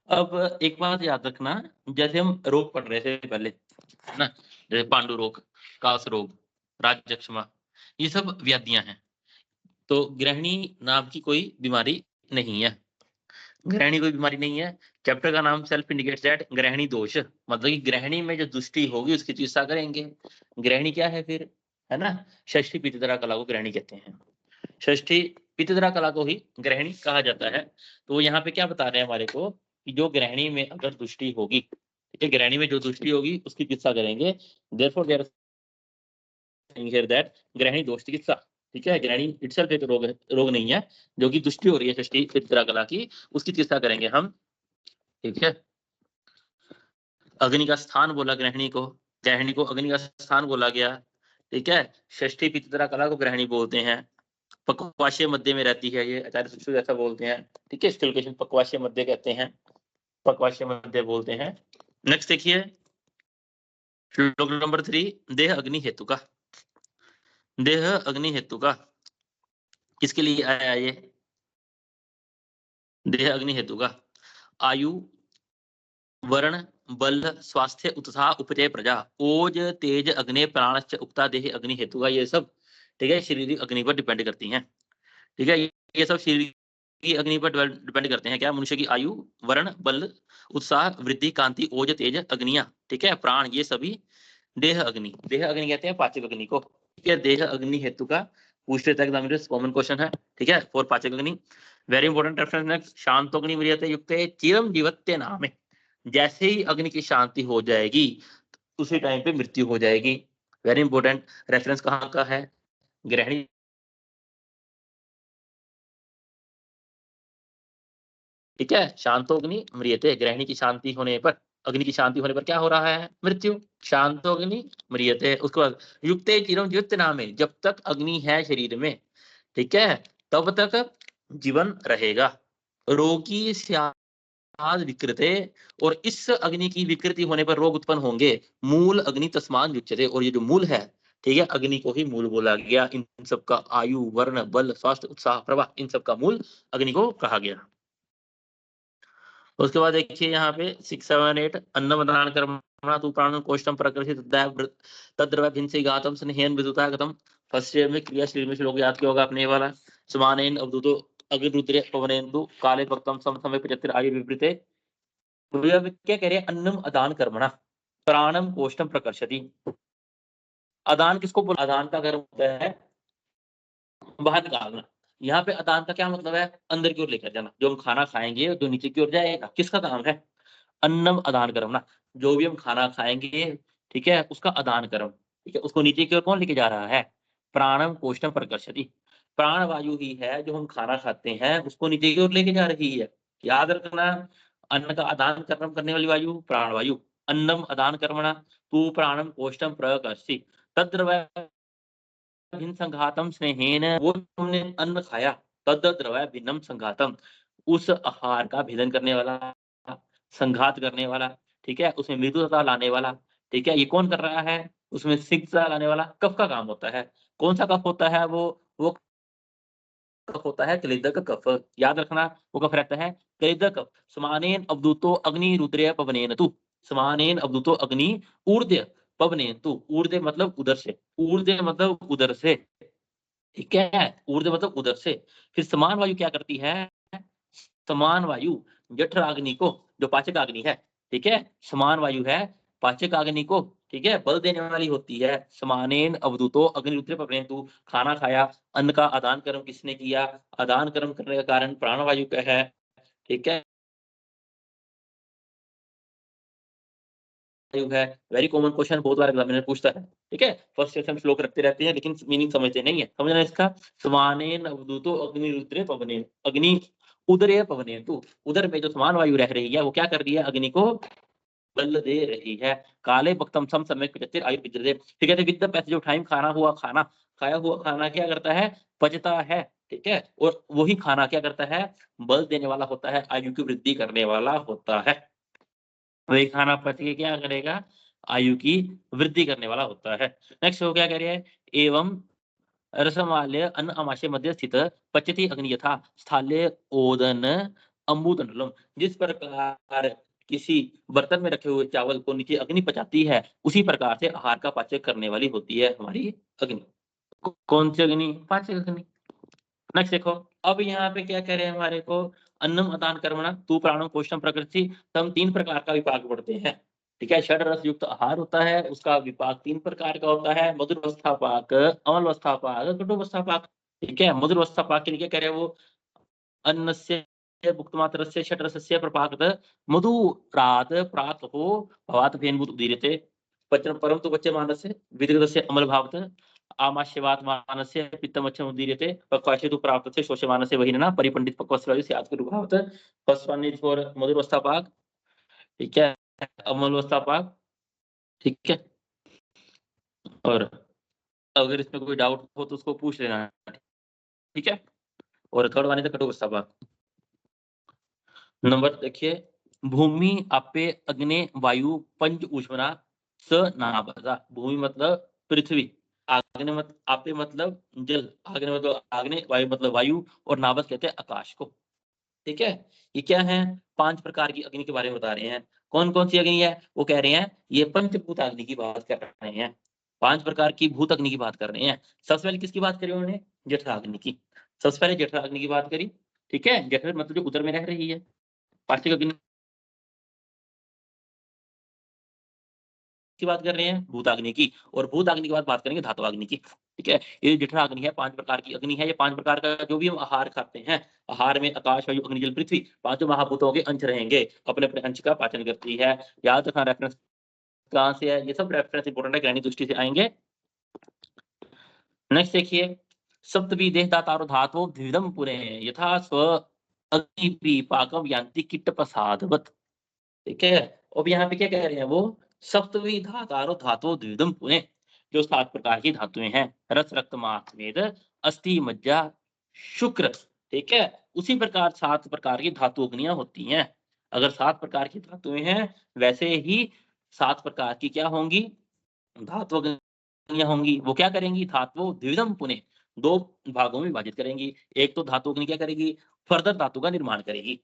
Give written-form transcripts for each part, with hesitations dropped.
अब एक बात याद रखना, जैसे हम रोग पढ़ रहे थे पहले, है ना? जैसे पांडु रोग, कास रोग, राज्यक्षमा, ये सब व्याधियाँ हैं। तो गृहिणी नाम की कोई बीमारी नहीं है। गृहिणी कोई बीमारी नहीं है। चैप्टर का नाम सेल्फ इंडिकेट्स दैट गृहिणी दोष, मतलब कि गृहिणी में जो दुष्टि होगी उसकी चिकित्सा करेंगे। गृहिणी क्या है फिर? है ना? षष्ठी पित्तधरा कला को गृहिणी कहते हैं। षष्ठी पित्तधरा कला को ही गृहिणी कहा जाता है। तो यहाँ पे क्या बता रहे हैं हमारे को कि जो गृहिणी में अगर दुष्टि होगी, ठीक है, गृहिणी में जो दुष्टि होगी उसकी चिकित्सा करेंगे। Therefore they are saying here that गृहिणी दोष चिकित्सा, ठीक है? गृहिणी इटसेल्फ एक रोग नहीं है, जो कि दुष्टि हो रही है षष्ठी पित्तधरा कला की, उसकी चिकित्सा करेंगे हम, ठीक है? अग्नि का स्थान बोला गृहिणी को, गृहिणी को अग्नि का स्थान बोला गया, ठीक है? षष्ठी पित्तधरा कला को गृहिणी बोलते हैं। पक्वाशय मध्य में रहती है ये, आचार्य सुश्रुत ऐसा बोलते हैं, ठीक है? इसके लोकेशन पक्वाशय मध्य कहते हैं, पक्वाशय मध्य बोलते हैं। नेक्स्ट देखिए श्लोक नंबर 3, देह अग्नि हेतु का। देह अग्नि हेतु का किसके लिए आया ये? देह अग्नि हेतु का आयु, वर्ण, बल, स्वास्थ्य, उत्साह, उपजय, प्रजा, ओज, तेज, अग्नि, प्राणश्च उक्ता देह अग्नि हेतु का, ये सब, ठीक है, शरीर अग्नि पर डिपेंड करती हैं, ठीक है? ये सब शरीर की अग्नि पर डिपेंड करते हैं। क्या? मनुष्य की आयु, वर्ण, बल, उत्साह, वृद्धि, कांति, ओज, तेज, अग्नियां, ठीक है, प्राण, ये सभी देह अग्नि। देह अग्नि कहते हैं पाचक अग्नि को, ठीक है? देह अग्नि हेतु का पूछ लेता है एग्जामिनर, कॉमन क्वेश्चन है, ठीक है? फॉर पाचक अग्नि वेरी इंपॉर्टेंट रेफरेंस। नेक्स्ट, शांतोग्नि म्रियते युक्ते चिरम जीवत्य नाम। जैसे ही अग्नि की शांति हो जाएगी उसी टाइम पे मृत्यु हो जाएगी। वेरी इंपॉर्टेंट रेफरेंस कहाँ का है? गृहिणी, ठीक है? शांतोग्नि म्रियते, गृहिणी की शांति होने पर, अग्नि की शांति होने पर क्या हो रहा है? मृत्यु। शांतोग्नि म्रियते, उसके बाद युक्ते चिरम जीवित नाम है, जब तक अग्नि है शरीर में, ठीक है, तब तक जीवन रहेगा। रोगी स्याद विकृते, और इस अग्नि की विकृति होने पर रोग उत्पन्न होंगे। मूल अग्नि तस्मान युच्यते, और ये जो मूल है, ठीक है, अग्नि को ही मूल बोला गया। इन सबका आयु, वर्ण, बल, स्वास्थ्य, उत्साह, प्रवाह, इन सबका मूल अग्नि को कहा गया। उसके बाद देखिए यहाँ पे 6, 7, 8, अन्नमदान कर्मणा तु प्राणं कोष्ठं प्रकृति तद्द्रव्य भिन्नसे गातम स्नेहेन विदुता गतम। फर्स्ट ईयर में क्रिया शरीर में श्लोक याद किया होगा अपने वाला। समानेन अवधूतो अग्निरुद्रे पवनेन्दु काले भक्तम सम समय प्रचत्र आयुर्विवृते। तो ये क्या कह रहे हैं? अन्नम अदान कर्मणा प्राणम कोष्ठम प्रकर्षति। अदान किसको बोला? अदान का कर्म होता है बाहर निकालना। यहाँ पे अदान का क्या मतलब है? अंदर की ओर लेकर जाना। जो हम खाना खाएंगे जो नीचे की ओर जाएगा, किसका काम है? अन्नम अदान कर्म ना, जो भी हम खाना खाएंगे, ठीक है, उसका अदान कर्म, ठीक है, उसको नीचे की ओर कौन लेके जा रहा है? प्राणम कोष्ठम प्रकर्षति। प्राण वायु ही है जो हम खाना खाते हैं उसको नीचे की ओर लेके जा रही है। याद रखना, अन्न का अदान कर्म करने वाली वायु प्राण वायु। अन्नम अदान कर्मणा तू प्राणम कोष्ठम प्रकर्षति तद्रव्य भिन्न संघातम स्नेहेन, वो हमने अन्न खाया, तद द्रव्य भिन्नम संघातम, उस आहार का भेदन करने वाला, संघात करने वाला, ठीक है, उसमें मृदुता लाने वाला, ठीक है, ये कौन कर रहा है? उसमें सिक्ता लाने वाला कफ का काम होता है। कौन सा कफ होता है? वो कफ होता है क्लेदक कफ। याद रखना, वो कफ रहता है क्लेदक कफ। समानेन अवधूतो अग्नि रुद्रय पवनेन तु, समानेन अवधूतो अग्नि ऊर्ध्य पवनेन तु, ऊर्ध्य मतलब उधर से, ऊर्ध्य मतलब उधर से, ठीक है, ऊर्ध्व मतलब उधर से। फिर समान वायु क्या करती है? समान वायु जठराग्नि को, जो पाचक अग्नि है, ठीक है, समान वायु है पाचक अग्नि को, ठीक है, बल देने वाली होती है। समानेन अवधूतो अग्निरुद्र पवनेन्तु, खाना खाया, अन्न का आदान कर्म किसने किया? आदान कर्म करने का कारण प्राण वायु का है, ठीक है, वायु है। वेरी कॉमन क्वेश्चन, बहुत बार एग्जामिनर पूछता है, ठीक है। फर्स्ट से हम श्लोक रखते रहते हैं लेकिन मीनिंग समझते नहीं है, समझना इसका। समानेन अवधूतो अग्निरुद्रे पवनेन, अग्नि उदरे पवनेन्तु, उदर में जो समान वायु रह रही है वो क्या कर रही है? अग्नि को बल दे रही है। काले भक्तम सम समय पचते आयुर्विद्यते, ठीक है, with the passage of time खाना हुआ खाना, खाया हुआ खाना क्या करता है? पचता है, ठीक है, और वही खाना क्या करता है? बल देने वाला होता है, आयु की वृद्धि करने वाला होता है। वही खाना पच के क्या करेगा? आयु की वृद्धि करने वाला होता है। नेक्स्ट वो क्या कह रहे हैं? एवं रसमाल्य अन्न आमाशय मध्य स्थित पच्यते अग्नि यथा स्थाल्य ओदन अम्बुतंडलम, जिस प्रकार किसी बर्तन में रखे हुए चावल को नीचे अग्नि पचाती है, उसी प्रकार से आहार का पाचन करने वाली होती है हमारी अग्नि। कौन सी अग्नि? पाचक अग्नि। नेक्स्ट देखो, अब यहाँ पे क्या कह रहे हैं हमारे को, अन्नम अदान कर्मणा तू प्राणो पोषण प्रकृति। तो हम 3 प्रकार का विभाग पढ़ते हैं, ठीक है। षड रस युक्त आहार होता है, उसका विभाग 3 प्रकार का होता है, मधुर अवस्था पाक, अम्ल अवस्था पाक, कटु अवस्था पाक, ठीक है। मधुर अवस्था पाक के लिए क्या कह रहे हैं वो, अन्नस्य भुक्तमात्रस्य षड्रसस्य प्रपाकतः मधुरात् प्रातहो भवात् फेनभूत उदीर्यते पचन परं तु पच्यमानस्य विदग्धस्य अम्लभावतः आमाश्यवात् मानस्य पित्तमच्छम् उदीर्यते पक्वाशे तु प्राप्तस्य शोष्यमानस्य वहिनना परिपंडित पक्वस्वायु स्यात् गुरुभावतः। फर्स्ट वन इज फॉर मधुर अवस्था पाक, ठीक है, अम्ल अवस्था पाक, ठीक है। और अगर इसमें कोई डाउट हो तो उसको पूछ लेना, ठीक है। और थर्ड वन इज कटु अवस्था पाक। नंबर देखिए, भूमि आपे अग्नि वायु पंच ऊष्मना स नाभसा। भूमि मतलब पृथ्वी, आग्ने मत आपे मतलब जल, आग्ने मतलब आग्ने, वायु मतलब वायु, और नाभस कहते हैं आकाश को, ठीक है। ये क्या है, 5 प्रकार की अग्नि के बारे में बता रहे हैं। कौन कौन सी अग्नि है, वो कह रहे हैं ये पंचभूत अग्नि की बात कर रहे हैं, 5 प्रकार की भूत अग्नि की बात कर रहे हैं। सबसे पहले किसकी बात करी उन्होंने, जठराग्नि की। सबसे पहले जठराग्नि की बात करी, ठीक है। जठर मतलब जो उदर में रह रही है, पार्थिव अग्नि की बात कर रहे हैं, भूताग्नि की। और भूताग्नि के बाद बात करेंगे धात्वाग्नि की, ठीक है। ये जठराग्नि है, 5 प्रकार की अग्नि है। ये 5 प्रकार का जो भी हम आहार खाते हैं, आहार में आकाश वायु अग्नि जल पृथ्वी 5 महाभूतों के अंश रहेंगे, अपने अपने अंश का पाचन करती है। याद रखना रेफरेंस कहाँ से है, ये सब रेफरेंस इंपॉर्टेंट है, ग्रहणी दृष्टि से आएंगे। नेक्स्ट देखिए, सप्तविधे दातारो धातु द्विविधम पुरे यथा स्व अग्नि पाकम यांति किट प्रसादवत, ठीक है। अब यहाँ पे क्या कह रहे हैं वो, सप्तवी धातारो धातु द्विविधम पुणे, जो 7 प्रकार की धातुएं हैं, रस रक्त मांस मेद अस्थि मज्जा शुक्र, ठीक है। उसी प्रकार 7 प्रकार की धातु अग्नियां होती हैं। अगर 7 प्रकार की धातुएं हैं, वैसे ही 7 प्रकार की क्या होंगी, धातु अग्नियां होंगी। वो क्या करेंगी, धातु द्विविधम पुणे, 2 भागों में विभाजित करेंगी। एक तो धातु अग्नि क्या करेगी, फर्दर धातु का निर्माण करेगी,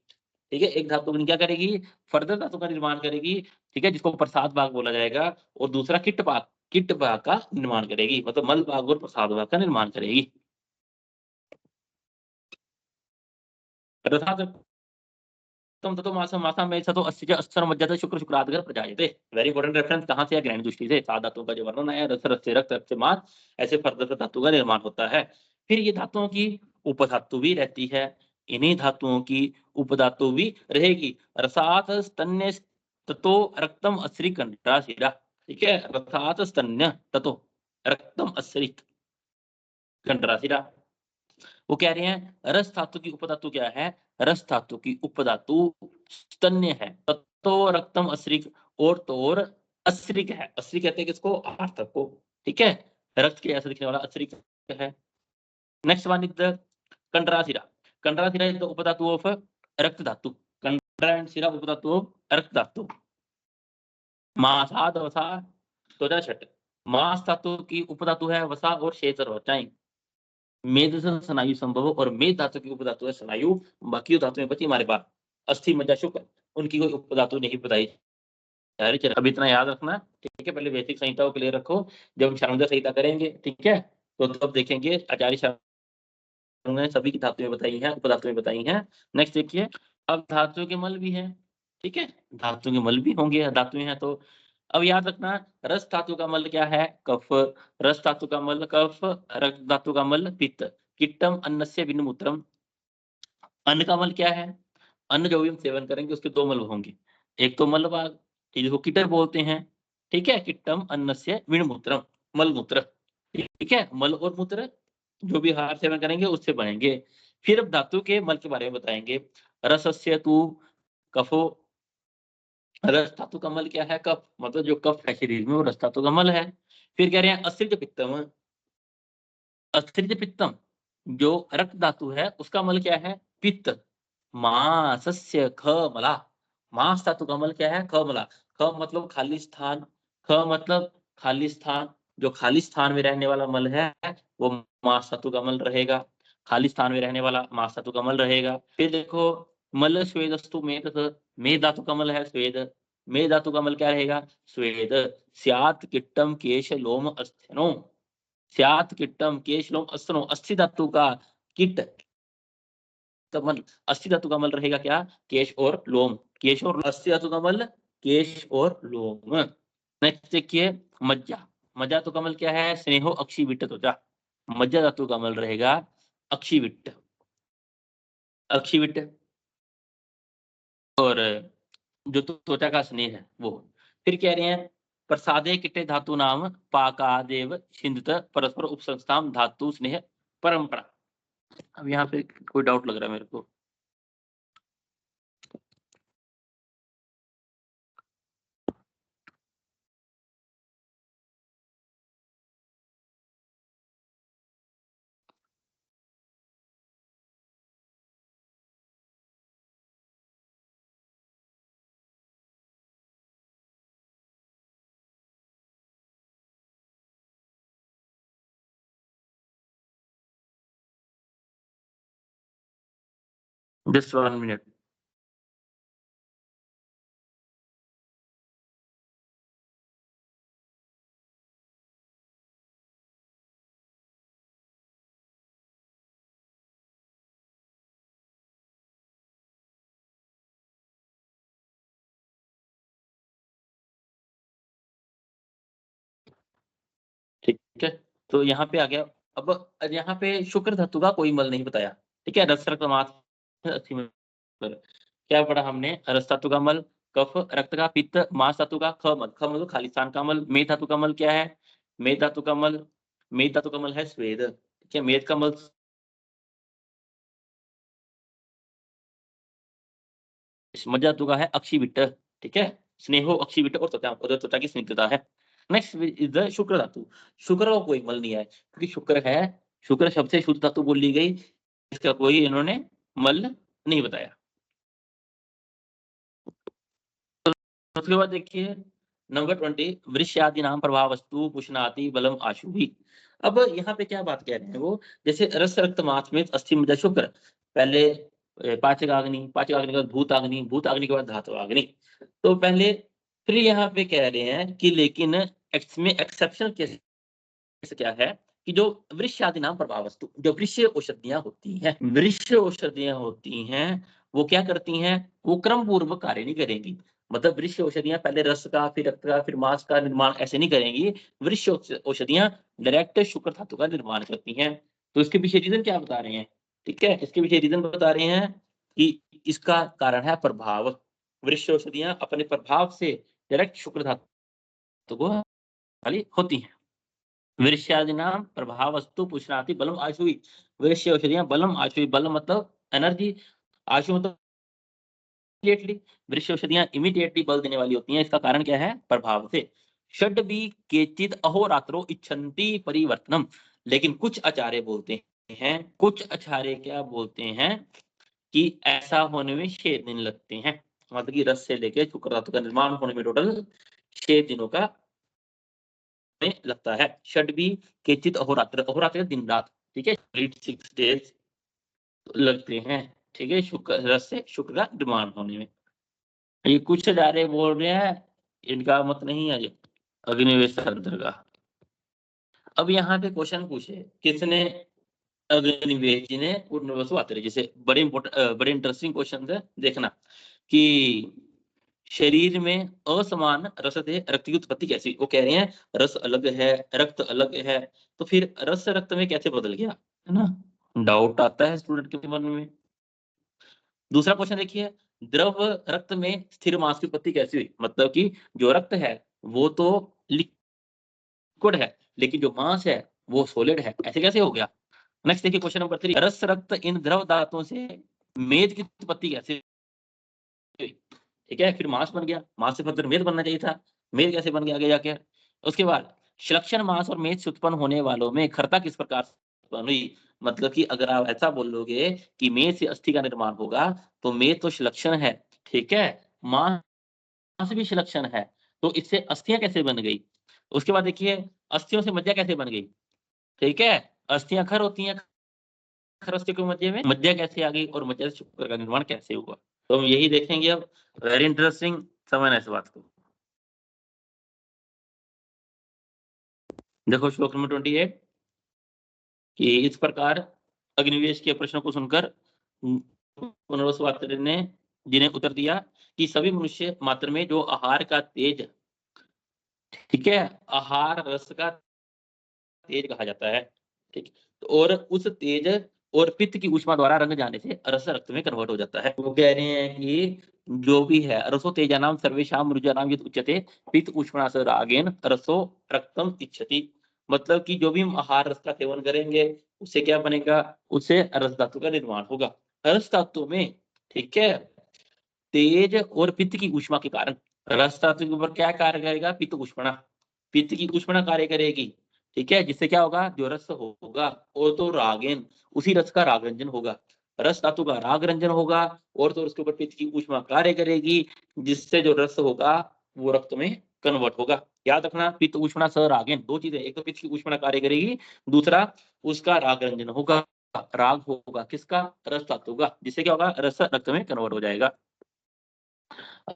ठीक है। एक धातु अग्नि क्या करेगी, फर्दर धातु का निर्माण करेगी, ठीक है, जिसको प्रसाद भाग बोला जाएगा। और दूसरा किट भाग का निर्माण करेगी, मतलब मल भाग और प्रसाद भाग का निर्माण करेगी। तम ततो मासा में सतो अस्स्य अस्सर मज्जते शुक्र शुक्रादगर प्रजायते। वेरी इंपॉर्टेंट रेफरेंस कहां से है, ग्रहण दृष्टि से। 7 धातुओं का जो वर्णन है, रस रस से रक्त, रक्त से मांस, ऐसे फर्दर धातु का निर्माण होता है। फिर ये धातुओं की उपधातु भी रहती है, इन्हीं धातुओं की उपधातु भी रहेगी। रसात स्तन्य ततो रक्तम अश्री कंड्राशिरा, ठीक है। रसात स्तन्य ततो रक्तम अश्री कंड्राशिरा। वो कह रहे हैं रस धातु की उपधातु क्या है, रस धातु की उपधातु स्तन्य है, तत्तो रक्तम अश्रिक, और तोर अश्रिक है। अश्रिक कहते हैं किसको, आर्थक को, ठीक है। रक्त के ऐसा दिखने वाला अश्रिक है। नेक्स्ट वन इज द कंडराशिरा। कंडराशिरा इज द उपधातु ऑफ रक्त धातु। कंडरा एंड शिरा उपधातु ऑफ रक्त धातु। मासाद वसा 2006। मास धातु की उपधातु है वसा और शेष रचाएं। मेद से स्नायु संभव, और मेद धातु की उपधातु है स्नायु। बाकी धातुएं बची हमारे पास अस्थि मज्जा शुक्र, उनकी कोई उपधातु नहीं बताई जा रही। चलो अब इतना याद रखना, ठीक है। पहले बेसिक संहिता को क्लियर रखो, जब हम शानुदा संहिता करेंगे, ठीक है, तो तब देखेंगे आचार्य शानु ने सभी की धातुएं बताई हैं, उपधातुएं बताई हैं। नेक्स्ट देखिए, अब धातुओं के मल भी हैं, ठीक है, धातुओं के मल भी होंगे, धातुएं हैं तो। अब याद रखना, रस धातु का मल क्या है, कफ। रस धातु का मल कफ, रक्त धातु का मल पित्त। किट्टम अन्नस्य विन्मूत्रम। अन्न का मल क्या है, अन्न जो भी हम सेवन करेंगे उसके 2 मल होंगे। एक तो मल भाग, जिसको किटर बोलते हैं, ठीक है। किट्टम अन्नस्य विन्मूत्रम, मल मूत्र, ठीक है। मल और मूत्र जो भी आहार सेवन करेंगे उससे बनेंगे। फिर अब धातु के मल के बारे में बताएंगे। रसस्य तु कफो, रस धातु का मल क्या है, कफ, मतलब जो कफ है शरीर में वो रस धातु का मल है। फिर कह रहे हैं असित पित्तम। असित पित्तम जो रक्त धातु है उसका मल क्या है, पित्त। मासस्य ख मला, मास धातु का मल क्या है, ख मला। ख मतलब खाली स्थान, ख मतलब खाली स्थान, जो खाली स्थान में रहने वाला मल है वो मास धातु का मल रहेगा। खाली स्थान में रहने वाला मास धातु का मल रहेगा। फिर देखो मल स्वेदस्तु मेद, मेद धातु का मल है स्वेद, मेद धातु का मल क्या रहेगा स्वेद। स्यात् किट्टम केश लोम अस्थनो, स्यात् किट्टम केश लोम अस्थनो, अस्थि धातु का किट कमल, अस्थि धातु का मल रहेगा क्या केश और लोम, केश और अस्थि धातु का मल केश और लोम। नेक्स्ट देखिए मज्जा, मज्जा धातु का मल क्या है स्नेहो अक्षिविट्ट त्वचा, मज्जा धातु का मल रहेगा अक्षिविट्ट, अक्षिविट्ट। और जो त्वचा का स्नेह है वो। फिर कह रहे हैं प्रसादे किटे धातु नाम पाकादेव छिंदत परस्पर उपसंस्थाम धातु स्नेह परंपरा। अब यहाँ पे कोई डाउट लग रहा है मेरे को। Just 1 minute. ठीक है, तो यहाँ पे आ गया। अब यहाँ पे शुक्र धातु का कोई मल नहीं बताया, ठीक है। रस रक्त मांस अस्थि में क्या पढ़ा हमने, रस धातु का मल कफ, रक्त का पित्त, मांस धातु का ख मल, ख मल खाली स्थान का मल। मेद धातु का मल क्या है, मेद धातु का मल, मेद धातु का मल है स्वेद, ठीक है। मेद का मल मज्जा धातु का है अक्षिविट्ट, ठीक है। स्नेहो अक्षिविट्ट और त्वचा की स्निग्धता है। नेक्स्ट इज द शुक्र धातु, शुक्र का कोई मल नहीं है क्योंकि शुक्र है, शुक्र शब्द से शुद्ध धातु बोल ली गई, इसका कोई इन्होंने मल नहीं बताया। उसके बाद देखिए नंबर 20 वृष्यादि नाम प्रभाव वस्तु पुष्णाति बलम आशुभि। अब यहाँ पे क्या बात कह रहे हैं वो, जैसे रस रक्त मांस में अस्थि मज्जा शुक्र, पहले पाचकाग्नि, पाचकाग्नि के बाद भूताग्नि, भूताग्नि के बाद धातुअग्नि। तो पहले फिर यहाँ पे कह रहे हैं कि लेकिन इसमें एक्सेप्शनल केस क्या है कि जो वृक्ष आदि नाम प्रभाव वस्तु, जो वृक्ष औषधियां होती हैं, वृक्ष औषधियां होती हैं, वो क्या करती हैं, वो क्रम पूर्वक कार्य नहीं करेंगी। मतलब वृक्ष औषधियां पहले रस का फिर रक्त का फिर मांस का निर्माण ऐसे नहीं करेंगी, वृक्ष औषधियां डायरेक्ट शुक्र धातु का निर्माण करती हैं। तो इसके पीछे रीजन क्या बता रहे हैं, ठीक है, इसके पीछे रीजन बता रहे हैं कि इसका कारण है प्रभाव, वृक्ष औषधियां अपने प्रभाव से डायरेक्ट शुक्र धातु को वाली होती हैं। वृष्यादिनाम प्रभावस्तु पुष्णाति बलम आशुवी, वृक्ष औषधियां बलम आशुवी, बलम मतलब एनर्जी, आशु मतलब इमीडिएटली, वृक्ष औषधियां इमीडिएटली बल देने वाली होती हैं। इसका कारण क्या है प्रभाव से। षड भी केचित अहोरात्रो इच्छन्ति परिवर्तनम, लेकिन कुछ आचार्य बोलते हैं, कुछ आचार्य क्या बोलते हैं कि ऐसा होने में 6 दिन लगते हैं, मतलब कि रस से लेके शुक्र धातु का निर्माण होने में टोटल 6 दिनों का में लगता है। षड भी केचित अहोरात्र, अहोरात्र दिन रात, ठीक है, 6 डेज लगते हैं, ठीक है, शुक्र रस से शुक्र का निर्माण होने में। ये कुछ आचार्य बोल रहे हैं, इनका मत नहीं है ये अग्निवेश तंत्र का। अब यहाँ पे क्वेश्चन पूछे किसने, अग्निवेश जी ने पूर्णवसु आते रहे। जैसे बड़े इंपॉर्टेंट बड़े इंटरेस्टिंग क्वेश्चन है, देखना कि शरीर में असमान रस थे, रक्त की उत्पत्ति कैसी, वो कह रहे हैं रस अलग है रक्त अलग है, तो फिर रस रक्त में कैसे बदल गया, है ना, डाउट आता है स्टूडेंट के मन में। दूसरा क्वेश्चन देखिए, द्रव रक्त में स्थिर मांस की उत्पत्ति कैसी हुई, मतलब कि जो रक्त है वो तो लिक्विड है लेकिन जो मांस है वो सॉलिड है, ऐसे कैसे हो गया। नेक्स्ट देखिए क्वेश्चन नंबर 3, रस रक्त इन द्रव दांतों से मेद की उत्पत्ति कैसे हुई, ठीक है, फिर मांस बन गया, मांस से फर्दर मेद बनना चाहिए था, मेद कैसे बन गया आगे जाके। उसके बाद श्लक्षण मांस और मेद से उत्पन्न होने वालों में खरता किस प्रकार से उत्पन्न हुई, मतलब कि अगर आप ऐसा बोलोगे कि मेद से अस्थि का निर्माण होगा तो मेद तो श्लक्षण है, ठीक है, मांस भी श्लक्षण है, तो इससे अस्थियां कैसे बन गई। उसके बाद देखिए अस्थियों से मज्जा कैसे बन गई, ठीक है, अस्थियां खर होती हैं, रस्ते के मध्य में मज्जा कैसे आ गई और मज्जा से शुक्र का निर्माण कैसे हुआ, तो हम यही देखेंगे अब। वेरी इंटरेस्टिंग, समझना इस बात को। देखो श्लोक नंबर 28 कि इस प्रकार अग्निवेश के प्रश्न को सुनकर पुनर्वसु ने जिन्हें उत्तर दिया कि सभी मनुष्य मात्र में जो आहार का तेज, ठीक है, आहार रस का तेज कहा जाता है, ठीक, तो और उस तेज और पित्त की ऊष्मा द्वारा रंग जाने से रस रक्त में कन्वर्ट हो जाता है। वो कह रहे हैं कि जो भी है रसो तेजानाम सर्वेषाम ऊर्जानाम यत् उच्यते पित्त ऊष्मा स रागेन रसो रक्तम इच्छति, मतलब कि जो भी हम आहार रस का सेवन करेंगे उससे क्या बनेगा, उससे रस धातु का निर्माण होगा। रस धातु में, ठीक है, तेज और पित्त की ऊष्मा के कारण रस धातु के ऊपर क्या कार्य करेगा, पित्त ऊष्मा, पित्त की ऊष्मा कार्य करेगी, ठीक है, जिससे क्या होगा, जो रस होगा और तो रागेन, उसी रस का राग रंजन होगा, रस धातु का राग रंजन होगा और तो उसके ऊपर पित्त की ऊष्मा कार्य करेगी, जिससे जो रस होगा वो रक्त में कन्वर्ट होगा। याद रखना, पित्त ऊष्मा स रागेन, दो चीजें, एक तो पित्त की ऊष्मा कार्य करेगी, दूसरा उसका राग रंजन होगा, राग होगा किसका, रस धातु का, जिससे क्या होगा, रस रक्त में कन्वर्ट हो जाएगा।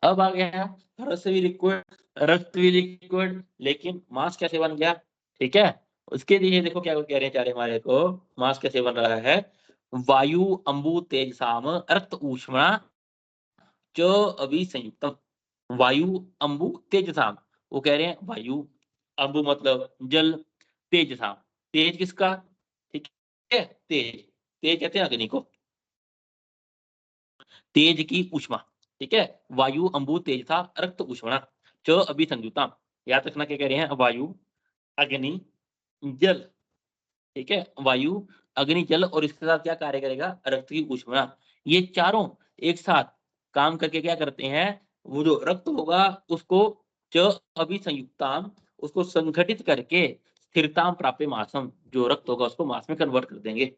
अब आ गया रस भी लिक्विड, रक्त भी लिक्विड, लेकिन मास कैसे बन गया, ठीक है, उसके लिए देखो क्या कह रहे हैं चारे हमारे को, मास कैसे बन रहा है, वायु अंबु तेज साम रक्त ऊष्मा च अभिसंयुक्तम, वायु अंबु तेज साम, वो कह रहे हैं वायु, अंबु मतलब जल, तेज साम, तेज किसका, ठीक है, तेज, तेज कहते हैं अग्नि को, तेज की ऊष्मा, ठीक है, वायु अंबु तेज था रक्त ऊष्मा च अभिसंयुक्ता, याद रखना क्या कह रहे हैं, वायु अग्नि जल, ठीक है, वायु अग्नि जल और इसके साथ क्या कार्य करेगा, रक्त की ऊष्मा, ये चारों एक साथ काम करके क्या करते हैं, वो जो रक्त होगा उसको च अभिसंयुक्ताम, उसको संगठित करके स्थिरताम प्राप्य मासम, जो रक्त होगा उसको मास में कन्वर्ट कर देंगे।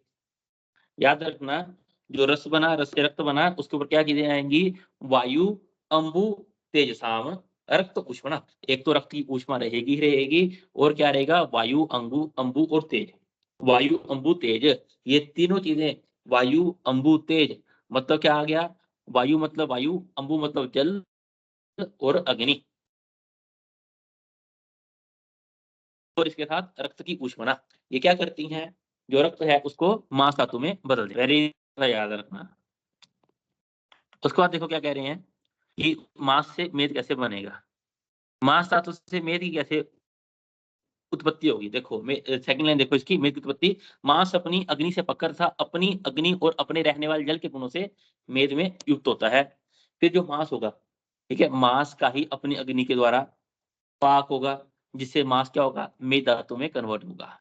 याद रखना, जो रस बना, रस से रक्त बना, उसके ऊपर क्या चीजें आएंगी, वायु अंबु तेजसाम रक्त ऊष्मा, एक तो रक्त की ऊष्मा रहेगी ही रहेगी और क्या रहेगा, वायु अंबु अंबु और तेज, वायु अंबु तेज, ये तीनों चीजें, वायु अंबु तेज मतलब क्या आ गया, वायु मतलब वायु, अंबु मतलब जल और अग्नि, और इसके साथ रक्त की ऊष्मा, ये क्या करती हैं, जो रक्त है उसको मांस धातु में बदल दे, वेरी याद रखना। उसके बाद देखो क्या कह रहे हैं कि मांस से मेद कैसे बनेगा, मांस धातु से मेद की कैसे उत्पत्ति होगी, देखो सेकंड लाइन देखो इसकी, मेद की उत्पत्ति, मांस अपनी अग्नि से पकड़ था, अपनी अग्नि और अपने रहने वाले जल के गुणों से मेद में युक्त होता है। फिर जो मांस होगा, ठीक है, मांस का ही अपनी अग्नि के द्वारा पाक होगा, जिससे मांस क्या होगा, मेद धातु में कन्वर्ट होगा।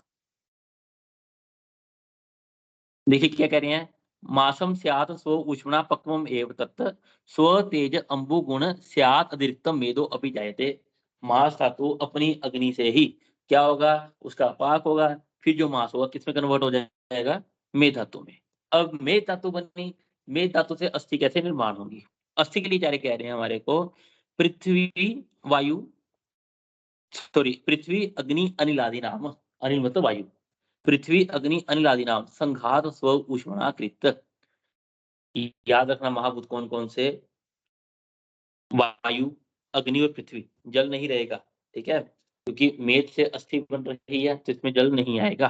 देखिए क्या कह रहे हैं, मासम स्यात् स्व ऊष्मणा पक्वम एव तत् स्व तेज अंबु गुण स्यात् अतिरिक्तम मेदो अपि जायते, मास धातु अपनी अग्नि से ही क्या होगा, उसका पाक होगा, फिर जो मास होगा किसमें कन्वर्ट हो जाएगा, मेद धातु में। अब मेद धातु बनी, मेद धातु से अस्थि कैसे निर्माण होगी, अस्थि के लिए चारे कह रहे हैं हमारे को, पृथ्वी वायु, सॉरी पृथ्वी अग्नि अनिल आदि नाम, अनिल मतलब वायु, पृथ्वी अग्नि अनिल आदि नाम संघात स्व ऊष्मणा कृत, याद रखना महाभूत कौन कौन से, वायु अग्नि और पृथ्वी, जल नहीं रहेगा, ठीक है, क्योंकि मेद से अस्थि बन रही है तो इसमें जल नहीं आएगा,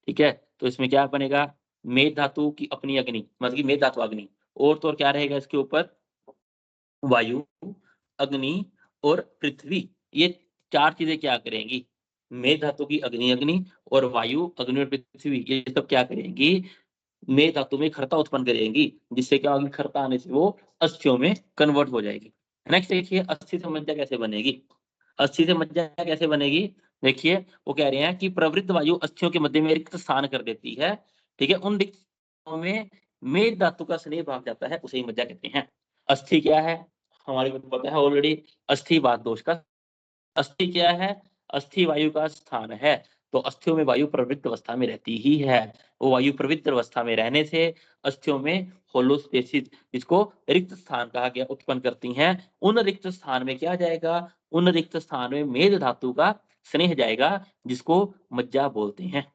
ठीक है, तो इसमें क्या बनेगा, मेद धातु की अपनी अग्नि, मतलब कि मेद धातु अग्नि, और तो और क्या रहेगा इसके ऊपर, वायु अग्नि और पृथ्वी, ये चार चीजें क्या करेंगी, मेद धातु की अग्नि अग्नि और वायु अग्नि और पृथ्वी, ये सब क्या करेंगी, मेद धातु में खरता उत्पन्न करेंगी, जिससे क्या होगी, खरता आने से वो अस्थियों में कन्वर्ट हो जाएगी। नेक्स्ट देखिए, अस्थि से मज्जा कैसे बनेगी, अस्थि से मज्जा कैसे बनेगी, देखिए वो कह रहे हैं कि प्रवृत्त वायु अस्थियों के मध्य में रिक्त स्थान कर देती है, ठीक है, उन रिक्त स्थानों में मेद धातु का स्नेह भाग जाता है, उसे ही मज्जा कहते हैं। अस्थि क्या है, हमारे को पता है ऑलरेडी, अस्थि बात दोष का, अस्थि क्या है, अस्थि वायु का स्थान है, तो अस्थियों में वायु प्रवृत्त अवस्था में रहती ही है, वो वायु प्रवृत्त अवस्था में रहने से अस्थियों में होलोस्टेसिस, इसको रिक्त स्थान कहा गया, उत्पन्न करती हैं, उन रिक्त स्थान में क्या जाएगा, उन रिक्त स्थान में मेद धातु का स्नेह जाएगा, जिसको मज्जा बोलते हैं।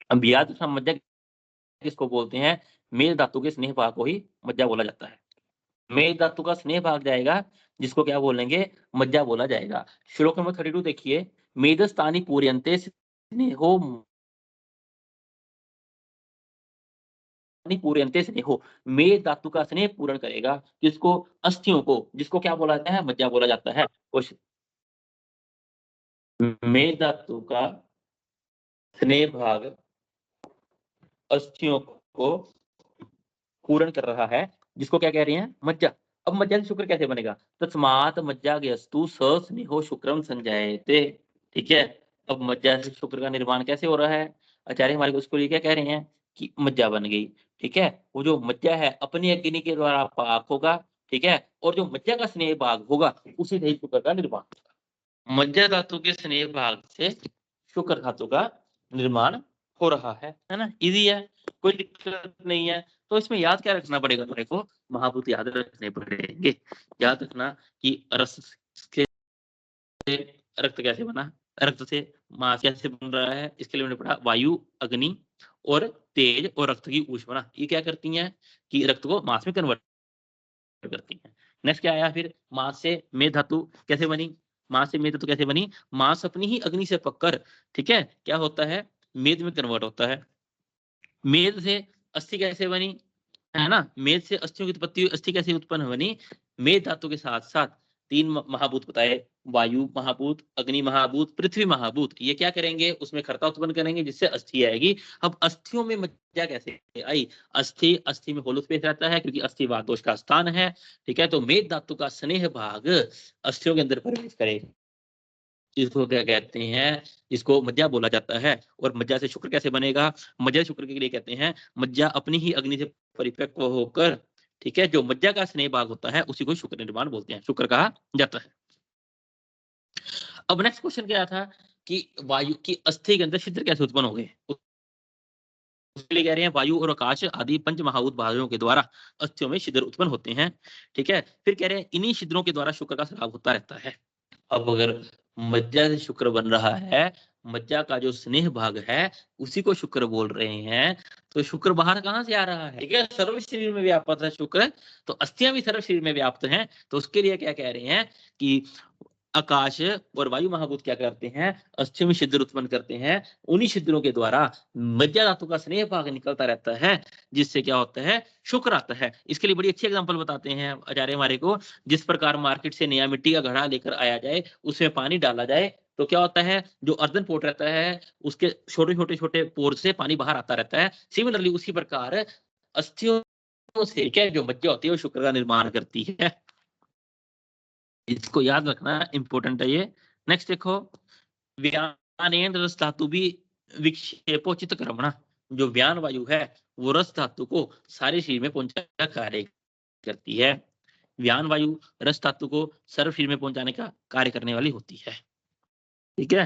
अब याद रखना मज्जा किसको बोलते हैं, मेद धातु के स्नेह भाग को ही मज्जा बोला जाता है। मेद धातु का स्नेह भाग जाएगा जिसको क्या बोलेंगे, मज्जा बोला जाएगा। श्लोक नंबर 32 देखिए, मेदस्थानी पूर्यन्ते स्नेहो पूर्यन्ते स्नेहो, मेद धातु का स्नेह पूर्ण करेगा किसको, अस्थियों को, जिसको क्या बोला जाता है, मज्जा बोला जाता है। मेद धातु का स्नेह भाग अस्थियों को पूर्ण कर रहा है, जिसको क्या कह रहे हैं, मज्जा। अब मज्जा से शुक्र कैसे बनेगा, तस्मात् मज्जाज्ञस्तु स स्नेहो शुक्रम संजायते। ठीक है, अब मज्जा से शुक्र का निर्माण कैसे हो रहा है, आचार्य हमारे को उसको लिए क्या कह रहे हैं कि मज्जा बन गई। ठीक है, वो जो मज्जा है अपनी अग्नि के द्वारा पाक होगा। ठीक है, और जो मज्जा का स्नेह भाग होगा उसी से ही शुक्र का निर्माण होगा। मज्जा धातु के स्नेह भाग से शुक्र धातु का निर्माण हो रहा है ना, इजी है, कोई दिक्कत नहीं है। तो इसमें याद क्या रखना पड़ेगा मेरे को, महाभूत याद रखने पड़ेंगे। याद रखना कि रस के रक्त कैसे बना, रक्त से मांस कैसे बन रहा है, इसके लिए मैंने पढ़ा वायु, अग्नि और तेज और रक्त की ऊष्मा, ये क्या करती हैं कि रक्त को मांस में कन्वर्ट करती हैं। नेक्स्ट क्या आया फिर, मांस से मेद धातु कैसे बनी, मांस से मेद धातु कैसे बनी, मांस अपनी ही अग्नि से पककर, ठीक है, क्या होता है, मेद में कन्वर्ट होता है। मेद से अस्थि कैसे बनी, है ना, मेद से अस्थियों की उत्पत्ति हुई, अस्थि कैसे उत्पन्न बनी, मेद धातु के साथ साथ तीन महाभूत बताए, वायु महाभूत, अग्नि महाभूत, पृथ्वी महाभूत, ये क्या करेंगे, उसमें खरता उत्पन्न करेंगे जिससे अस्थि आएगी। अब अस्थियों में मज्जा कैसे आई, अस्थि, अस्थि में होलो स्पेस रहता है क्योंकि अस्थि वात दोष का स्थान है। ठीक है, तो मेद धातु का स्नेह भाग अस्थियों के अंदर प्रवेश करे, इसको क्या कहते हैं, इसको मज्जा बोला जाता है। और मज्जा से शुक्र कैसे बनेगा, मज्जा शुक्र के लिए कहते हैं, मज्जा अपनी ही अग्नि से परिपक्व होकर, ठीक है, जो मज्जा का स्नेह भाग होता है उसी को शुक्र निर्माण बोलते हैं, शुक्र कहा जाता है। अब नेक्स्ट क्वेश्चन क्या था कि वायु की अस्थि के अंदर छिद्र कैसे उत्पन्न हो गए, उसके लिए कह रहे हैं वायु और आकाश आदि पंच महाभूत भागों के द्वारा अस्थियों में छिद्र उत्पन्न होते हैं। ठीक है, फिर कह रहे हैं इन्हीं छिद्रों के द्वारा शुक्र का स्राव होता रहता है। अब अगर मज्जा से शुक्र बन रहा है, मज्जा का जो स्नेह भाग है उसी को शुक्र बोल रहे हैं, तो शुक्र बाहर कहाँ से आ रहा है, ठीक है, सर्व शरीर में व्याप्त है शुक्र, तो अस्थियां भी सर्व शरीर में व्याप्त हैं। तो उसके लिए क्या कह रहे हैं कि आकाश और वायु महाभूत क्या करते हैं, अस्थियों में छिद्र उत्पन्न करते हैं, उन्हीं छिद्रों के द्वारा मज्जा धातु का स्नेह भाग निकलता रहता है, जिससे क्या होता है, शुक्र आता है। इसके लिए बड़ी अच्छी एग्जांपल बताते हैं आचार्य हमारे को, जिस प्रकार मार्केट से नया मिट्टी का घड़ा लेकर आया जाए, उसमें पानी डाला जाए, तो क्या होता है, जो अर्दन पोट रहता है उसके छोटे छोटे छोटे पोर से पानी बाहर आता रहता है। सिमिलरली उसी प्रकार अस्थियों से क्या जो मज्जा होती है वो शुक्र का निर्माण करती है, इसको याद रखना इंपॉर्टेंट है ये। नेक्स्ट देखो, व्यान रस धातु भी विक्षेपोचित क्रमणा, जो व्यान वायु है वो रस धातु को सारे शरीर में पहुंचाने का कार्य करती है। व्यान वायु रस धातु को सर्व शरीर में पहुंचाने का कार्य करने वाली होती है। ठीक है,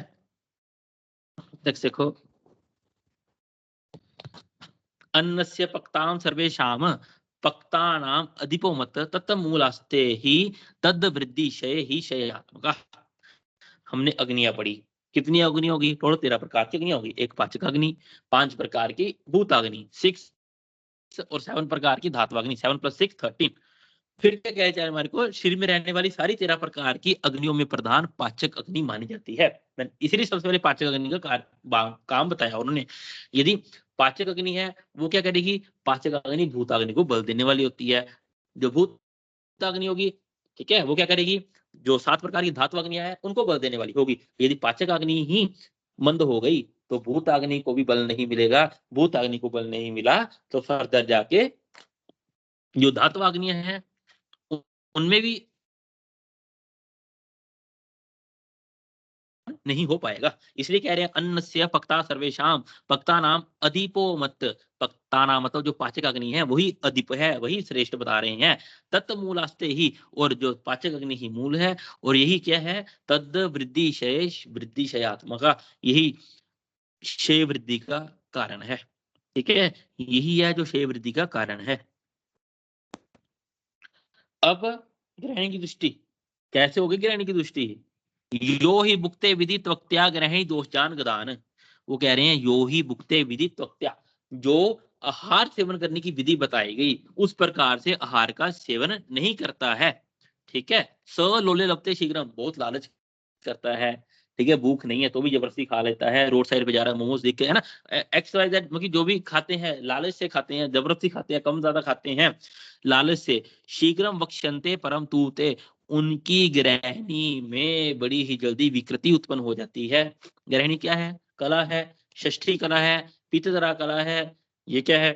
नेक्स्ट देखो, अन्नस्य पक्तां सर्वेषाम पक्तानाम अधिपो मत तत्मूलास्ते ही तद वृद्धि शय ही शयात्मका। हमने अग्नियां पढ़ी, कितनी अग्नि होगी, टोटल 13 प्रकार की अग्नि होगी, एक पाचक अग्नि, 5 प्रकार की भूताग्नि 6 और 7 प्रकार की धात्वाग्नि 7 + 6 13। फिर क्या कहना चाहिए हमारे को, शरीर में रहने वाली सारी 13 प्रकार की अग्नियों में प्रधान पाचक अग्नि मानी जाती है। इसीलिए सबसे पहले पाचक अग्नि का काम बताया उन्होंने। यदि पाचक अग्नि है वो क्या करेगी, पाचक अग्नि भूताग्नि को बल देने वाली होती है। जो भूताग्नि होगी, ठीक है, वो क्या करेगी, जो 7 प्रकार की धातु अग्नियां हैं उनको बल देने वाली होगी। यदि पाचक अग्नि ही मंद हो गई तो भूताग्नि को भी बल नहीं मिलेगा, भूताग्नि को बल नहीं मिला तो फर्दर जाके जो धातु अग्नियां हैं उनमें भी नहीं हो पाएगा। इसलिए कह रहे हैं अन्नस्य पक्ता सर्वेषाम, पक्ता नाम अधिपो मत, पक्ता नाम मतलब जो पाचक अग्नि है वही अधिप है, वही श्रेष्ठ बता रहे हैं। तत् मूलास्ते ही, और जो पाचक अग्नि ही मूल है, और यही क्या है, तद वृद्धि शेष वृद्धि शयात्मका, यही क्षय वृद्धि का कारण है। ठीक है, यही है जो क्षय वृद्धि का कारण है। अब ग्रहण की दृष्टि कैसे होगी, ग्रहण की दृष्टि, यो ही भुक्ते विधि त्वक्त्या ग्रहणी दोष जान गदान, वो कह रहे हैं यो ही भुक्ते विधि त्वक्त्या, जो आहार सेवन करने की विधि बताई गई उस प्रकार से आहार का सेवन नहीं करता है। ठीक है। स लोले लपते शीघ्रम, बहुत लालच करता है। ठीक है, भूख नहीं है तो भी जबरदस्ती खा लेता है, रोड साइड पे जा रहा है मोमोज देख के, है ना, एक्स वाई जेड, मतलब जो भी खाते हैं लालच से खाते हैं, जबरदस्ती खाते हैं, कम ज्यादा खाते हैं लालच से। शीघ्रम वक्ष्यन्ते परम तूते, उनकी गृहिणी में बड़ी ही जल्दी विकृति उत्पन्न हो जाती है। गृहिणी क्या है? कला है, षष्ठी कला है, पितृतरा कला है, ये क्या है?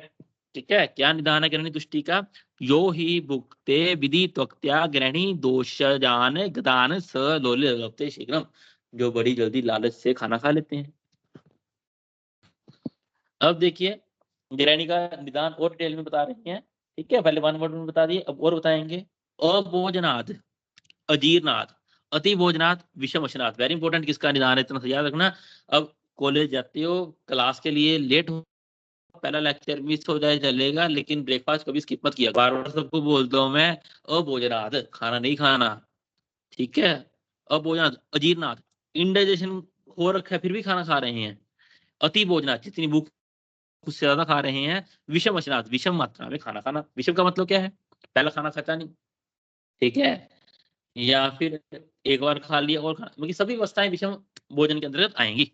ठीक है, क्या निदान है गृहिणी तुष्टि का? यो ही भुक्ते विधि त्वक्त्या गृहिणी दोषजान गदान स लोले लप्ते शीघ्रम, जो बड़ी जल्दी लालच से खाना खा लेते हैं। अब देखिए गृहिणी का निदान और डिटेल में बता रही हैं। ठीक है, पहले वन वर्ड में बता दिए, अब और बताएंगे। अभोजनाद, अजीर्णाद, अति भोजनाद, विषम अशनाद। वेरी इंपॉर्टेंट, किसका निदान है इतना सा याद रखना। अब कॉलेज जाते हो, क्लास के लिए लेट हो, पहला लेक्चर मिस हो जाए चलेगा, लेकिन ब्रेकफास्ट कभी स्किप मत किया। बार बार सबको बोलता हूँ मैं, अभोजनाद, खाना नहीं खाना। ठीक है, अभोजनाद, अजीर्णाद, इंडाइजेशन हो रखा है फिर भी खाना खा रहे हैं। अति भोजनाद, जितनी भूख उससे ज्यादा खा रहे हैं। विषम अशनाद, विषम मात्रा में खाना खाना। विषम का मतलब क्या है? पहला खाना खाता नहीं। ठीक है, या फिर एक बार खा लिया और खाना, मतलब सभी अवस्थाएं विषम भोजन के अंतर्गत आएंगी।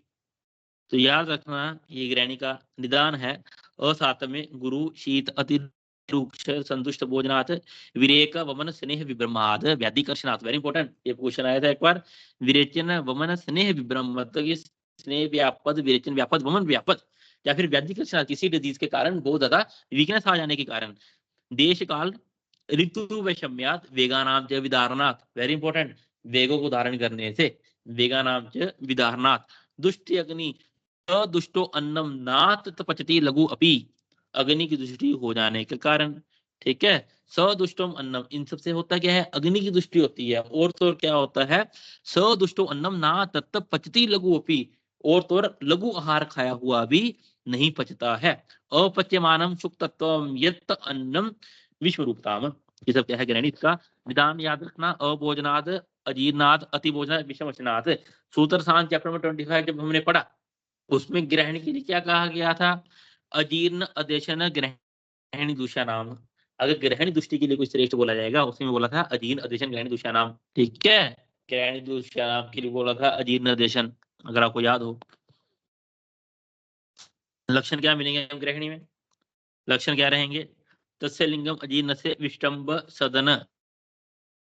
तो याद रखना, ये ग्रहणी का निदान है। असातम्य गुरु शीत अति रुक्ष संतुष्ट भोजनाथ विरेक वमन स्नेह विभ्रमाद व्याधिकर्षणात्। वेरी इंपॉर्टेंट, ये क्वेश्चन आया था एक बार। विरेचन वमन स्नेह विभ्रम, मतलब ये स्नेह व्यापद, विरेचन व्यापद, वमन व्यापद, या फिर व्याधिकर्षणात्, किसी डिजीज के कारण बहुत ज्यादा वीकनेस आ जाने के कारण। देश काल ऋतु वैषम्यात वेगानाम च विदारणात्। वेरी इंपॉर्टेंट, वेगों को धारण करने से, वेगानाम च विदारणात्। दुष्ट अग्नि अदुष्टो अन्नम नात पचती लघु अपि, अग्नि की दृष्टि हो जाने के कारण। ठीक है, सदुष्टम अन्नम, इन सबसे होता क्या है? अग्नि की दृष्टि होती है। और तो और क्या होता है? सदुष्टो अन्नम ना तत्त पचती लघु अपि, और तो और लघु आहार खाया हुआ भी नहीं पचता है। अपच्यमानम सुख तत्व यत् अन्नम विश्वरूपताम। ये सब क्या है ग्रहणी, इसका विधान याद रखना। अभोजनाद, अजीर्णाद, अति भोजनाद, विषमशनाद। सूत्र सांस चैप्टर में 25 जब हमने पढ़ा, उसमें ग्रहण के लिए क्या कहा गया था? अजीर्ण अदेशन ग्रहणी दूषा नाम। अगर ग्रहणी दृष्टि के लिए कोई श्रेष्ठ बोला जाएगा, उसमें बोला था अजीर्ण अदेशन ग्रहणी दूषा नाम। ठीक है, ग्रहणी दूषा नाम के लिए बोला था अजीर्ण अदेशन, अगर आपको याद हो। लक्षण क्या मिलेंगे हम ग्रहणी में? लक्षण क्या रहेंगे? तस्य लिंगम अजीर्ण से विष्टम्भ सदन।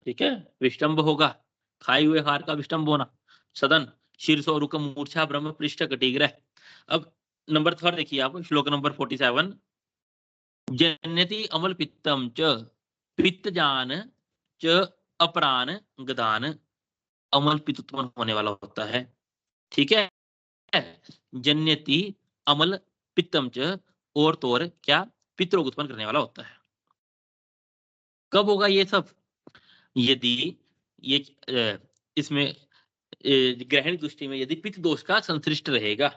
ठीक है, विष्टम्भ होगा, खाए हुए हार का विष्टम्भ होना। सदन, शीर्षो रुक मूर्छा ब्रह्म पृष्ठ कटिग्रह। अब नंबर थर्ड देखिए आप, श्लोक नंबर 47। जन्यति अमल पित्तम च पित्तजान च अपरान गदान। अमल पित्त उत्पन्न होने वाला होता है। ठीक है, जन्यति अमल पित्तम च, और तो और क्या? पित्त रोग उत्पन्न करने वाला होता है। कब होगा ये सब? यदि ये इसमें ग्रहणी दृष्टि में यदि पित्त दोष का संश्लिष्ट रहेगा,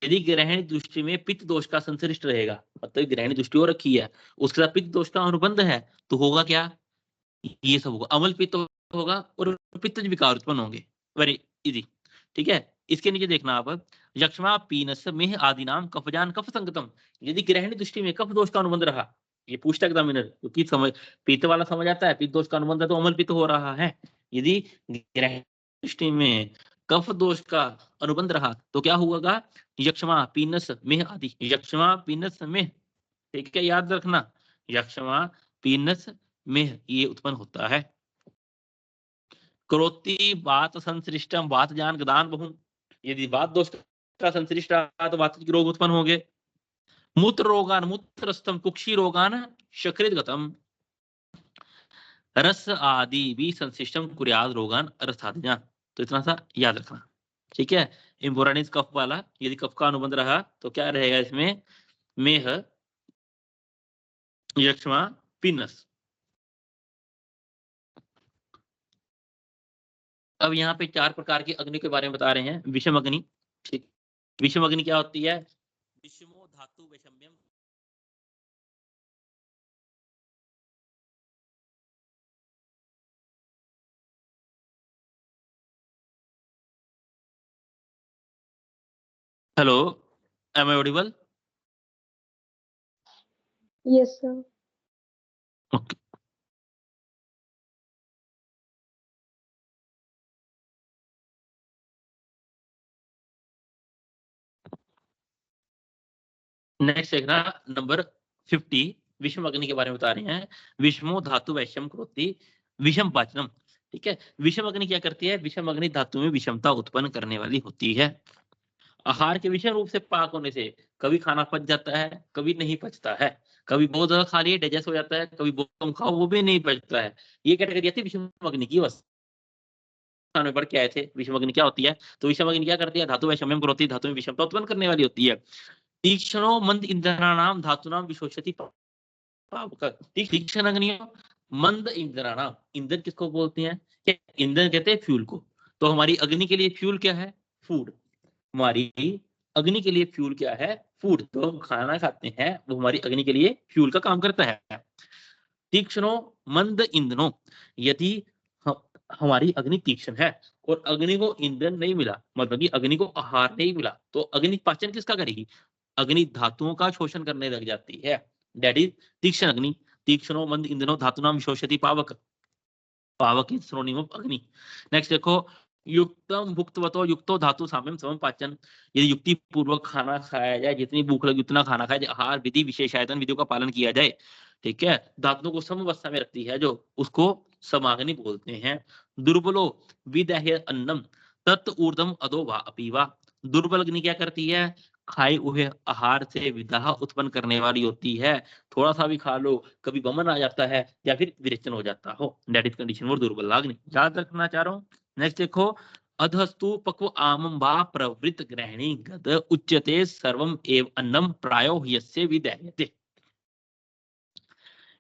यदि ग्रहणी दृष्टि में पित्त दोष का संश्लिष्ट रहेगा, मतलब ग्रहणी दृष्टि हो रखी है, उसके साथ पित्त दोष का अनुबंध है, तो होगा क्या? ये सब होगा, अमल पित्त होगा और पित्तज विकार उत्पन्न होंगे। Very easy. ठीक है, इसके नीचे देखना आप, यक्ष्मा पीनस मेह आदि नाम कफजान कफ संगतम। यदि ग्रहणी दृष्टि में कफ दोष का अनुबंध रहा, ये पूछता एग्जामिनर, क्योंकि समझ पित्त वाला समझ आता है, पित्त दोष का अनुबंध है तो अमल पित्त हो रहा है। यदि ग्रहणी दृष्टि में कफ दोष का अनुबंध रहा तो क्या होगा? यक्ष्मा पीनस मेह आदि, यक्ष्मा पीनस मेह। ठीक है, याद रखना, यक्ष्मा पीनस में ये उत्पन्न होता है। करोति बात संश्लिष्टम बात जान गदान बहु। यदि बात दोष का संश्लिष्ट रहा तो बात के रोग उत्पन्न होंगे। मूत्र रोगान मूत्रस्तम कुक्षी रोगान शकृत गतम। रस आदि भी संश्लिष्टम कुर्याद रोगान रसादिना। तो इतना सा याद रखना। ठीक है, इम्पोर्टेंट कफ वाला, यदि कफ का अनुबंध रहा तो क्या रहेगा इसमें? मेह, यक्ष्मा, पिनस। अब यहाँ पे 4 प्रकार की अग्नि के बारे में बता रहे हैं। विषम अग्नि। ठीक, विषम अग्नि क्या होती है? विषमो धातु वैषम्यम। Hello, am I audible? Yes, sir. Okay. Next देखना नंबर 50, विषम अग्नि के बारे में बता रहे हैं। विषमो धातु वैश्यम करोति विषम पाचनम। ठीक है, विषम अग्नि क्या करती है? विषम अग्नि धातु में विषमता उत्पन्न करने वाली होती है। आहार के विषम रूप से पाक होने से कभी खाना पच जाता है, कभी नहीं पचता है, कभी बहुत ज्यादा खा लिए डाइजेस्ट हो जाता है, कभी बहुत कम खाओ वो भी नहीं पचता है। ये कैटेगरी आती है विषम अग्नि की। बस में पढ़ के आए थे विषम अग्नि क्या होती है। तो विषम अग्नि क्या करती है? धातु वैषम्यम करोति, धातु में विषमता उत्पन्न करने वाली होती है। तीक्ष्णो मंद इंद्राणाम धातुनाम विशोषति पावक। तीक्ष्ण अग्नियों मंद इंद्राणाम, ईंधन किसको बोलते हैं? ईंधन कहते हैं फ्यूल को। तो हमारी अग्नि के लिए फ्यूल क्या है? फूड। हमारी अग्नि के लिए फ्यूल क्या है? फूड। तो हम खाना खाते हैं वो हमारी अग्नि के लिए फ्यूल का काम करता है। तीक्ष्णो मंद ईंधनो, यदि हमारी अग्नि तीक्ष्ण है और अग्नि को ईंधन नहीं मिला, मतलब कि अग्नि को आहार नहीं मिला, तो अग्नि पाचन किसका करेगी? अग्नि धातुओं का शोषण करने लग जाती है। दैट इज तीक्ष्ण अग्नि। तीक्ष्णो मंद ईंधनो धातुनाम विशोषति पावक। पावक इज सिनोनिम ऑफ अग्नि। नेक्स्ट देखो, युक्तम भुक्तवतो युक्तो धातु साम्यम समम पाचन। यदि युक्ति पूर्वक खाना खाया जाए, जितनी भूख लगे उतना खाना खाया जाए, आहार विधि विशेषायतन विधियों का पालन किया जाए, ठीक है, धातुओं को सम अवस्था में रखती है जो, उसको समाग्नि बोलते हैं। दुर्बलो विदह्य अन्नम तत् ऊर्ध्वम अधो वा अपीवा। दुर्बल अग्नि क्या करती है? खाए हुए आहार से विदाह उत्पन्न करने वाली होती है। थोड़ा सा भी खा लो, कभी वमन आ जाता है या फिर विरेचन हो जाता हो। दैट इज कंडीशन फॉर दुर्बल अग्नि। याद रखना चाह रहा हूँ। नेक्स्ट देखो, अधस्तु पक्व आमम वा प्रवृत्त ग्रहणी गद उच्यते सर्वम एव अन्नम प्रायो यस्य विदह्यते।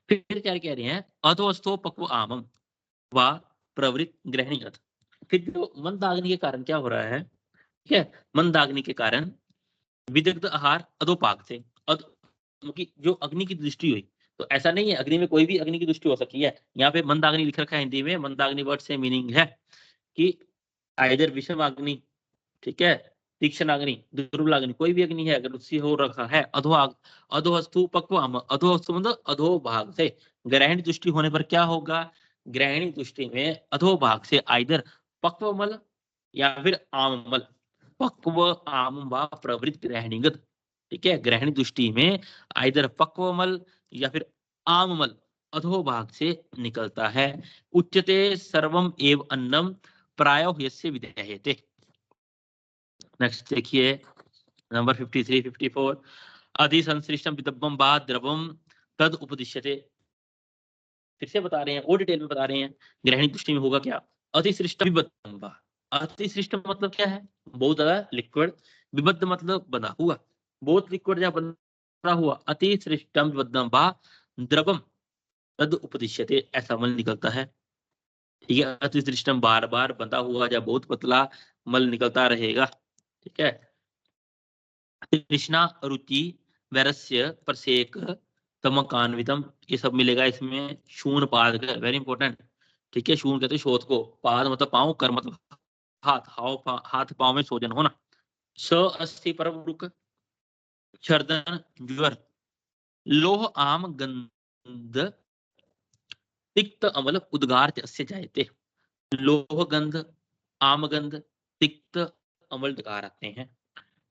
फिर क्या कह रहे हैं? अधोस्थो पक्व आमम वा प्रवृत्त ग्रहणी गद। फिर जो मंदाग्नि के कारण क्या हो रहा है? ठीक है, मंदाग्नि के कारण विदग्ध आहार अधोपाक से क्योंकि जो अग्नि की दृष्टि हुई, तो ऐसा नहीं है अग्नि में कोई भी अग्नि की दृष्टि हो सकती है। यहाँ पे मंदाग्नि लिख रखा है हिंदी में। मंदाग्नि वर्ड से मीनिंग है कि आइदर विषम अग्नि, ठीक है, तीक्ष्ण अग्नि, दुर्बल अग्नि, कोई भी अग्नि है अगर उससे हो रखा है अधो अधोस्तु पक्वाम, अधोस्तु मतलब अधो भाग से। ग्रहणी दृष्टि होने पर क्या होगा? ग्रहणी दृष्टि में अधो भाग से आइदर पक्वमल या फिर आममल। पक्व आम व प्रवृत्त ग्रहणीगत। ठीक है, ग्रहणी दृष्टि में आइदर पक्वमल या फिर आममल अधोभाग से निकलता है। उच्यते सर्वम एव अन्नम प्रायो यस्य विधेयते। नेक्स्ट देखिए नंबर 53 54, अधिसंश्लिष्टम विदब्बम वा द्रवम तद उपदिश्यते। फिर से बता रहे हैं और डिटेल में बता रहे हैं, ग्रहणी दृष्टि में होगा क्या? अतिसृष्ट विबद्धम वा। अतिसृष्ट मतलब क्या है? बहुत ज्यादा लिक्विड। विबद्ध मतलब बना हुआ, बहुत लिक्विड या बना हुआ। अतिसृष्टम विबद्धम वा द्रवम तद उपदिश्यते, ऐसा मल निकलता है। ठीक है, अतिसृष्टम बार बार बंधा हुआ या बहुत पतला मल निकलता रहेगा। ठीक है, तृष्णा रुचि वैरस्य परसेक तमकान्वितम, ये सब मिलेगा इसमें। शून पाद, वेरी इंपॉर्टेंट। ठीक है, शून कहते हैं शोध को, पाद मतलब पाँव, कर मतलब हाथ, हाथ पाँव में सोजन होना। स अस्थि परम रुक छर्दन ज्वर लोह आम गंध तिक्त अमल उद्गार अस्य जायते। लोह गंध, आम गंध, तिक्त अमल डकार आते हैं।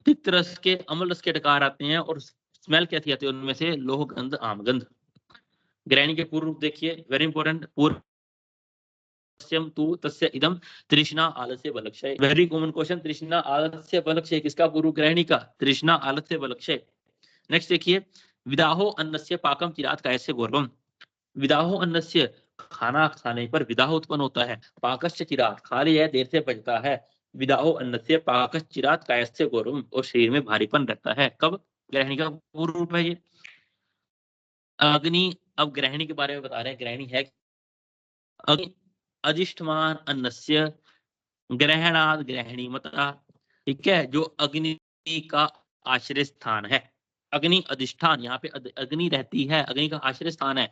तिक्त रस के, अम्ल रस के डकार आते हैं। और स्मेल कैसी आती है उनमें से? लोह गंध, आम गंध। ग्रहणी के पूर्व रूप देखिए, वेरी इंपॉर्टेंट। पूर्व तु तस्य इदम तृष्णा आलस्य बलक्षय। वेरी कॉमन क्वेश्चन, तृष्णा आलस्य बलक्षय किसका पूर्व? ग्रहणी का, तृष्णा आलस्य बलक्षय। नेक्स्ट देखिए, विदाहो अन्नस्य पाकम चिरात कायस्य गौरवम। विदाहो अन्नस्य, खाना खाने पर विदाह उत्पन्न होता है। पाकस्य चिरात, खा लिया है देर से बचता है। विदाहो अन्नस्य पाकस्य चिरात कायस्य गौरवम, और शरीर में भारीपन रहता है। कब? ग्रहणी का पूर्व रूप है ये। अग्नि, अब ग्रहणी के बारे में बता रहे हैं। ग्रहणी है अग्नि अधिष्ठमान अन्नस्य ग्रहणाद ग्रहणी मता। ठीक है, जो अग्नि का आश्रय स्थान है, अग्नि अधिष्ठान, यहाँ पे अग्नि रहती है, अग्नि का आश्रय स्थान है।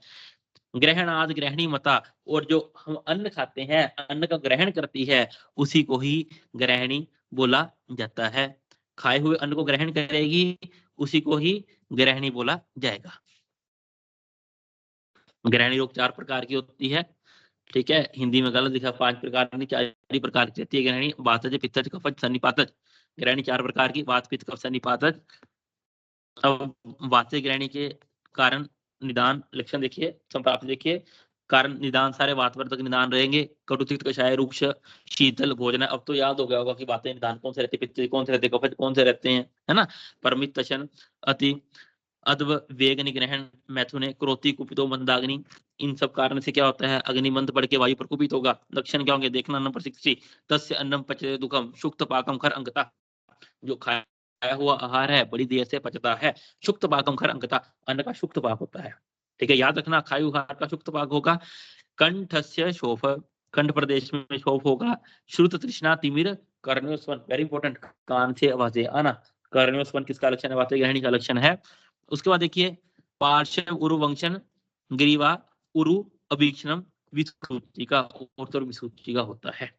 ग्रहणाद ग्रहणी मता, और जो हम अन्न खाते हैं, अन्न का ग्रहण करती है, उसी को ही ग्रहणी बोला जाता है। खाए हुए अन्न को ग्रहण करेगी उसी को ही ग्रहणी बोला जाएगा। ग्रहणी रोग 4 प्रकार की होती है, ठीक है, हिंदी में गलत लिखा, 5 प्रकार की, 4 ही प्रकार की रहती है ग्रहणी। वातज, पित्तज, कफज, सन्निपातज। ग्रहणी 4 प्रकार की, वात, पित्त, कफ, सन्निपातज। अब वात्य ग्रहणी के कारण निदान लक्षण देखिए, संप्राप्ति देखिए। कारण निदान सारे वातवर्धक निदान रहेंगे, कटुतिक्त, कषाय, रूक्ष, शीतल भोजन। अब तो याद हो गया होगा कि बातें निदान कौन से रहते हैं, पित्त कौन से रहते हैं, कफज कौन से रहते हैं, है ना। परमित, तशन, अति, अद्व, वेग निग्रहण, मैथुने, क्रोधी, कुपितो, मंदाग्नि। इन सब कारण से क्या होता है, अग्नि मंद पड़ के वायु प्रकुपित होगा। लक्षण क्या होंगे देखना, नंबर 60। तस्य अन्नम पचते दुखम, शुक्त पाकम खर अंगता। जो खाया हुआ आहार है बड़ी देर से पचता है। शुक्त पाकम खर अंगता, अन्न का शुक्त पाक होता है, ठीक है, याद रखना, खायु आहार का शुक्त पाक होगा। कंठस्य शोफ, कंठ प्रदेश में शोफ होगा। श्रुत तृष्णा तिमिर, कर्णस्वन, वेरी इंपॉर्टेंट, कान से आवाजें आना। कर्णस्वन किसका लक्षण है, वातज ग्रहणी का लक्षण है। उसके बाद देखिए, पार्श्व उरुवंशन, ग्रीवा, उरु, अभीक्षणम, विसूचिका, और विसूचिका होता है।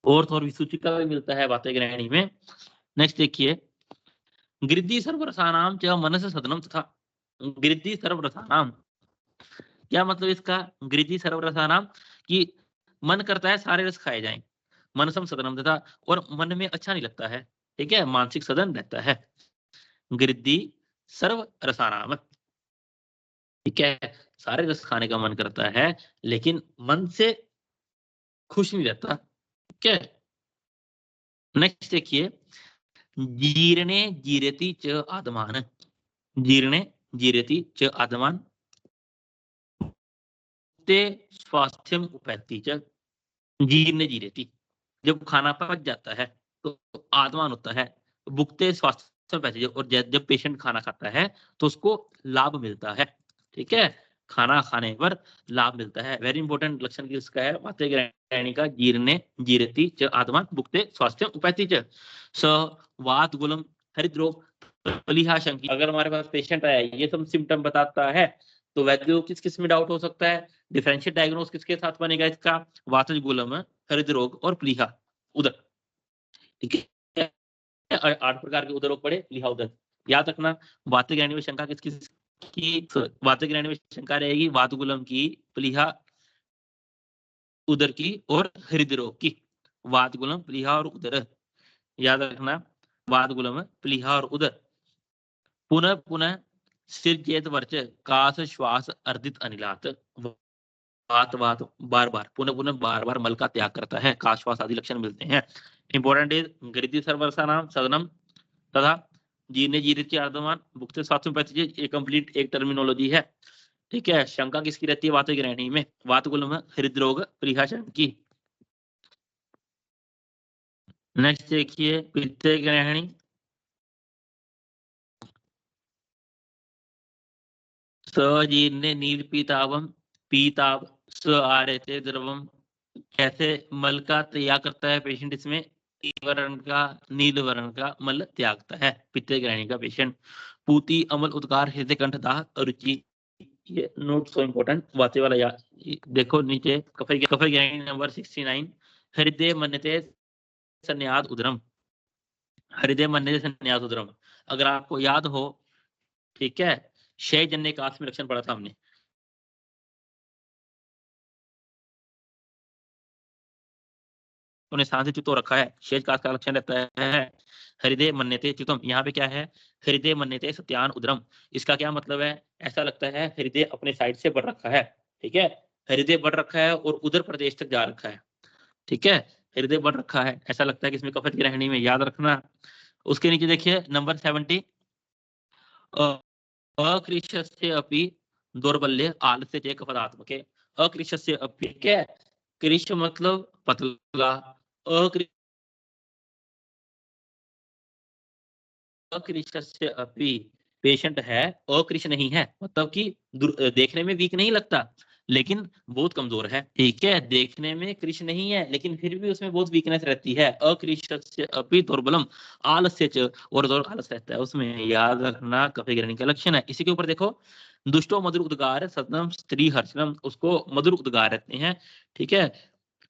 और विसूचिका भी मिलता है वातज ग्रहणी में। नेक्स्ट देखिए, गृद्धि सर्वरसानाम च मनस सदनम तथा। गृद्धि सर्वरसानाम क्या मतलब इसका, गृद्धि सर्वरसानाम कि मन करता है सारे रस खाए जाएं। मनसम सदनम तथा, और मन में अच्छा नहीं लगता है, ठीक है, मानसिक सदन रहता है। गृद्धि सर्व रसानाम, ठीक है, सारे रस खाने का मन करता है लेकिन मन से खुश नहीं रहता, ठीक है। नेक्स्ट देखिए, जीर्णे जीरति च आत्मान। जीर्णे जीरति च आत्मान, ते स्वास्थ्यम उपैति च। जीर्णे जीरति, जब खाना पच जाता है तो आत्मान होता है, भुगते स्वास्थ्य उपैति च, और जब पेशेंट खाना खाता है तो उसको लाभ मिलता है, ठीक है, खाना खाने पर लाभ मिलता है। वेरी इंपॉर्टेंट लक्षण किसका है, वातज ग्रहणी का। जीर्णे जीरति च आत्मान, भुगते स्वास्थ्यम उपैति च। स वात गुलम हरिद्रोग प्लीहा शंकी। अगर हमारे पास पेशेंट आया ये सब सिम्टम बताता है तो वैद्य को किस किस में डाउट हो सकता है, डिफरेंशियल डायग्नोस किसके साथ बनेगा इसका, वातज गुलम, हृदरोग और प्लीहा उदर, ठीक है। 8 प्रकार के उदर रोग पड़े, प्लीहा उदर, याद रखना। वातज ग्रहणी में शंका किस किस की, वातज ग्रहणी में शंका रहेगी, वातगुलम की, प्लीहा उदर की और हृदय रोग की। वातगुलम, प्लीहा और उदर, याद रखना, वातगुलम, प्लीहा और उदर। पुनः पुनः सिरजेत वर्च, काश श्वास अर्धित अनिलात। वात वात बार बार, पुनः पुनः बार बार मल का त्याग करता है, काश्वास आदि लक्षण मिलते हैं। इंपॉर्टेंट इज गृद्धि सर्वरसा नाम सदनम तथा जीर्णे जीरित आर्दमान, भुगते स्वास्थ्य पैथी, ये कंप्लीट एक टर्मिनोलॉजी है, ठीक है। शंका किसकी रहती है, वात ग्रहणी में, वातगुल में हृदरोग प्लीहा की। नेक्स्ट देखिए, पित्त ग्रहणी। सजीर्णे नील पीतावम, पीताव स आरते द्रवम। कैसे मल का त्याग करता है पेशेंट, इसमें नील वर्ण का मल त्यागता है पित्त ग्रहणी का पेशेंट। पूती, अमल, उद्गार, हृदय कंठ, दाह, रुचि, ये नोट सो इम्पोर्टेंट, वाते वाला याद देखो नीचे। कफे ग्रहणी नंबर 69, हृदय मन्यते संन्याद उदरम। हृदय मन्यते संन्याद उदरम, अगर आपको याद हो, ठीक है, क्षय जन्य काश में लक्षण पढ़ा था हमने। उन्हें सांस च्युतो रखा है, शेष काश का लक्षण रहता है हृदय मन्यते च्युतम। यहाँ पे क्या है, हृदय मन्यते सत्यान उदरम। इसका क्या मतलब है, ऐसा लगता है हृदय अपने साइड से बढ़ रखा है, ठीक है, हृदय बढ़ रखा है और उदर प्रदेश तक जा रखा है, ठीक है, हृदय बढ़ रखा है, ऐसा लगता है कि इसमें कफत ग्रहणी में, याद रखना। उसके नीचे देखिए नंबर 70, अकृशस्य अपि दौर्बल्य आलस्य च कफदात्मके। अकृशस्य अपि, क्या है, कृश मतलब पतला, अकृशस्य अपि पेशेंट है, अकृश नहीं है, मतलब कि देखने में वीक नहीं लगता लेकिन बहुत कमजोर है, ठीक है, देखने में कृश नहीं है लेकिन फिर भी उसमें बहुत वीकनेस रहती है। अकृशस्य अपि दुर्बलम आलस्य च, और दौर आलस रहता है उसमें, याद रखना कफे ग्रहणी का लक्षण है। इसी के ऊपर देखो, दुष्टो मधुर उद्गार सतनम स्त्री हर्षणम, उसको मधुर उद्गार रहते हैं, ठीक है,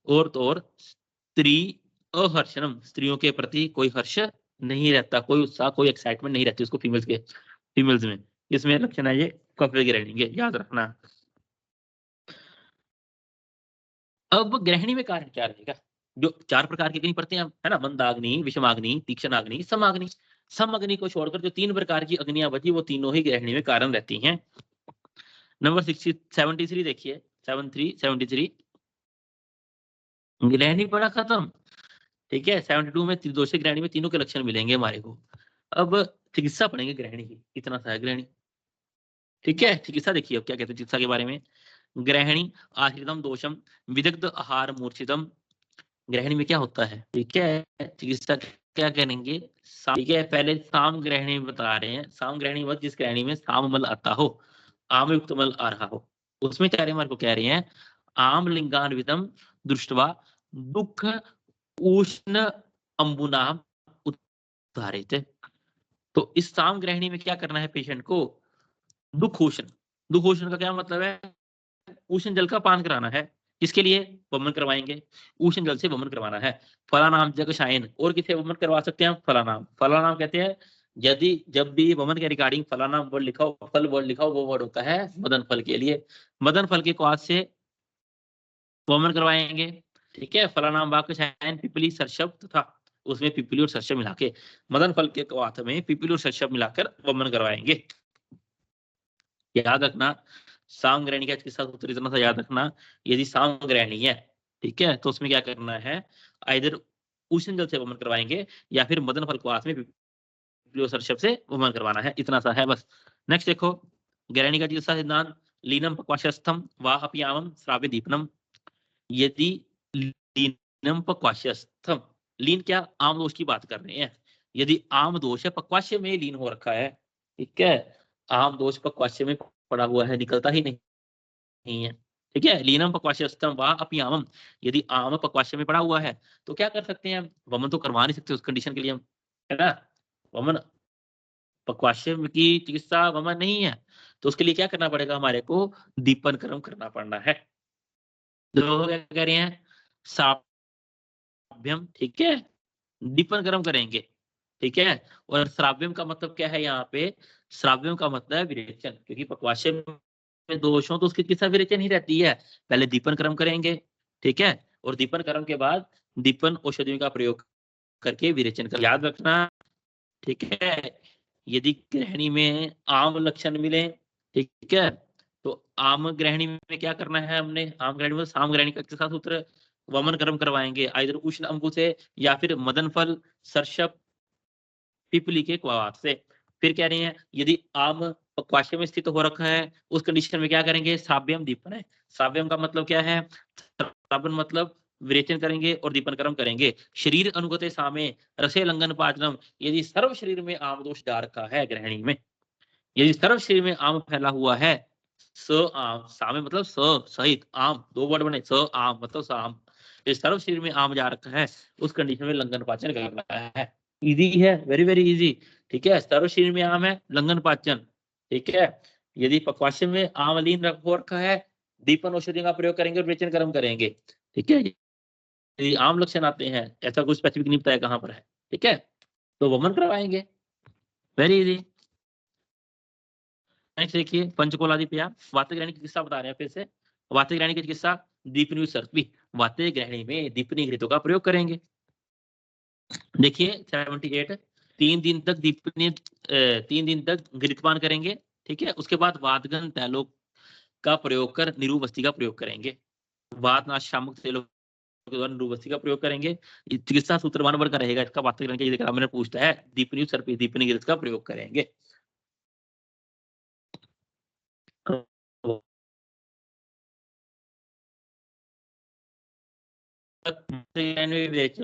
और तो और स्त्री अहर्षणम, स्त्रियों के प्रति कोई हर्ष नहीं रहता, कोई उत्साह कोई एक्साइटमेंट नहीं रहती उसको फीमेल्स में। इसमें लक्षण है ये कफे ग्रहणी के, याद रखना। अब ग्रहणी में कारण क्या रहेगा? जो 4 प्रकार की अग्नि पड़ते हैं, है ना, मंदाग्नि, विषमाग्नि, तीक्ष्णाग्नि, समाग्नि। समअग्नि को छोड़कर जो 3 प्रकार की अग्नियां बची वो तीनों ही ग्रहणी में कारण रहती हैं। नंबर 73 देखिए, 73 ग्रहणी पड़ा खत्म। ठीक है, 72 में त्रिदोषी ग्रहणी में तीनों के लक्षण मिलेंगे हमारे को। अब चिकित्सा पढ़ेंगे ग्रहणी की, इतना सा है ग्रहणी। ठीक है, चिकित्सा देखिए अब क्या कहते हैं चिकित्सा के बारे में। ग्रहणी आश्रितम दोषम विदग्ध आहार मूर्छितम। ग्रहणी में क्या होता है? ठीक है, चिकित्सा क्या करेंगे? ठीक है, पहले साम ग्रहणी बता रहे हैं। साम ग्रहणी मत जिस ग्रहणी में साम मल आता हो, आम युक्त मल आ रहा हो, उसमें क्या हमारे को कह रहे हैं, आम लिंगान्वितम दृष्टवा दुख उष्ण अंबुनाम उद्धारित। तो इस साम ग्रहणी में क्या करना है पेशेंट को? दुखोषण। दुखोषण का क्या मतलब है? उष्ण जल का पान कराना है। किसके लिए? वमन करवाएंगे, उष्ण जल से वमन करवाना है। फलानाम जग शायन, और किसे वमन करवा सकते हैं हम? फलानाम। फलानाम कहते हैं यदि जब भी वमन के रिगार्डिंग फलानाम वर्ड लिखा हो, फल वर्ड लिखा हो, वो वर्ड होता है मदन फल के लिए। मदन फल के क्वाथ से वमन करवाएंगे। ठीक है, फलानाम वाक्य शायन पिपली सरशब तथा, उसमें पिपली और सरशब मिला के, मदन फल के क्वाथ में पिपली और सरशब मिलाकर वमन करवाएंगे। याद रखना, साम ग्रहणी का चिकित्सा सूत्र इतना सा याद रखना, यदि साम ग्रहणी है, ठीक है, तो उसमें क्या करना है, आइदर उष्ण जल से वमन करवाएंगे या फिर मदन फल क्वाथ में सरशब से वमन करवाना है, इतना सा है बस। नेक्स्ट देखो, ग्रहणी का चिकित्सा सिद्धांत, लीनम पक्वाशस्थम वा अपयामम श्राव्य दीपनम। यदि लीनम पक्वाशस्थम, लीन क्या, आम दोष की बात कर रहे हैं। यदि आम दोष है, पक्वाशय में लीन हो रखा है, ठीक है, आम दोष पक्वाशय में पड़ा हुआ है, निकलता ही नहीं है। ठीक है, लीनम पक्वाशयस्तम वा अपयामम, यदि आम पक्वाशय में पड़ा हुआ है तो क्या कर सकते हैं हम? वमन तो करवा नहीं सकते उस कंडीशन के लिए हम, है ना। वमन, पक्वाशय की चिकित्सा वमन नहीं है, तो उसके लिए क्या करना पड़ेगा हमारे को? दीपन कर्म करना पड़ना है। तो क्या कह रहे हैं? श्राव्यम, ठीक है, दीपन कर्म करेंगे। ठीक है, और श्राव्यम का मतलब क्या है यहाँ पे? श्राव्यम का मतलब है विरेचन, क्योंकि पक्वाशय में दोष हो तो उसकी चिकित्सा विरेचन ही रहती है। पहले दीपन कर्म करेंगे, ठीक है, और दीपन कर्म के बाद दीपन औषधियों का प्रयोग करके विरेचन कर, याद रखना। ठीक है, यदि ग्रहणी में आम लक्षण मिले, ठीक है, तो आम ग्रहणी में क्या करना है हमने? आम ग्रहणी में साम ग्रहणी का चिकित्सा सूत्र, वमन कर्म करवाएंगे आइदर उष्ण अंबु से या फिर मदन फल सरशब पिपली के क्वाथ से। फिर कह रहे हैं यदि आम पक्वाशय में स्थित हो रखा है, उस कंडीशन में क्या करेंगे? श्राव्यम दीपन है। श्राव्यम का मतलब क्या है? श्रावण मतलब विरेचन करेंगे और दीपन कर्म करेंगे। शरीर अनुगते सामे रसे लंघन पाचनम, यदि सर्व शरीर में आम दोष डाल रखा है ग्रहणी में, यदि सर्व शरीर में आम फैला हुआ है, स आम, सामे मतलब सहित आम, दो वर्ड बने, स आम मतलब साम, यदि सर्व शरीर में आम जा रखा है, उस कंडीशन में लंघन पाचन करना है। इजी है, वेरी वेरी इजी। ठीक है, सर्व शरीर में आम है, लंघन पाचन। ठीक है, यदि पक्वाशय में आम लीन हो रखा है, दीपन औषधि का प्रयोग करेंगे और विरेचन कर्म करेंगे। ठीक है, यदि आम लक्षण आते हैं, ऐसा कुछ स्पेसिफिक नहीं बताया कहां पर है, ठीक है, तो वमन करवाएंगे, वेरी इजी। नेक्स्ट देखिए, पंचकोलादि पिया, वात्य ग्रहणी की चिकित्सा बता रहे हैं फिर से। वात्य ग्रहणी की चिकित्सा, दीपनी सर्पी, वात्य ग्रहणी में दीपनी घृतों का प्रयोग करेंगे। देखिए 78, 3 दिन तक दीपनी 3 दिन तक घृतपान करेंगे। ठीक है, उसके बाद वातगन तैलों का प्रयोग कर निरूबस्ती का प्रयोग करेंगे। वातनाश शामक तेलों के द्वारा निरूबस्ती का प्रयोग करेंगे। चिकित्सा सूत्र 1 नंबर का रहेगा इसका, वात्य ग्रहणी का, मैंने पूछता है, दीपनी सर्पी दीपनी घृत का प्रयोग करेंगे।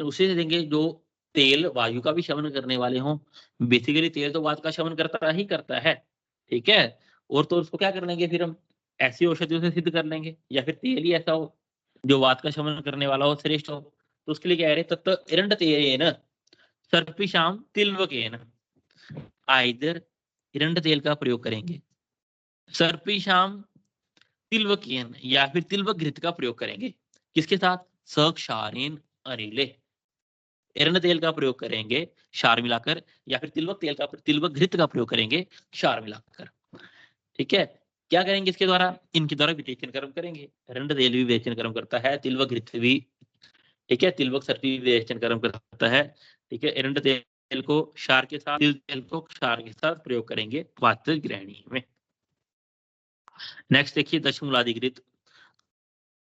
उसे से देंगे जो तेल वायु का भी शमन करने वाले हों। बेसिकली तेल तो वात का शमन करता ही करता है, ठीक है, और तो उसको क्या कर लेंगे फिर हम? ऐसी औषधियों से सिद्ध कर लेंगे, या फिर तेल ही ऐसा हो जो वात का शमन करने वाला हो, श्रेष्ठ हो, तो उसके लिए कह रहे तत्व इरंड तेल सर्पिशाम तिलवकेन, आइदर इरंड तेल का प्रयोग करेंगे, सर्पिशाम तिलवकेन या फिर तिलवक घृत का प्रयोग करेंगे। किसके साथ? सक्षारेन अनिले, एरंड तेल का प्रयोग करेंगे क्षार मिलाकर, या फिर तिलवक घृत का प्रयोग करेंगे क्षार मिलाकर। ठीक है, क्या करेंगे इसके द्वारा? इनके द्वारा विवेचन कर्म करेंगे। एरंड तेल भी विवेचन कर्म करता है, तिलवक घृत भी, ठीक है, तिलवक सर्प भी विवेचन कर्म करता है। ठीक है, एरंड तेल को क्षार के साथ, तिल तेल को क्षार के साथ प्रयोग करेंगे वातज ग्रहणी में। नेक्स्ट देखिए दशमूलाधिकृत।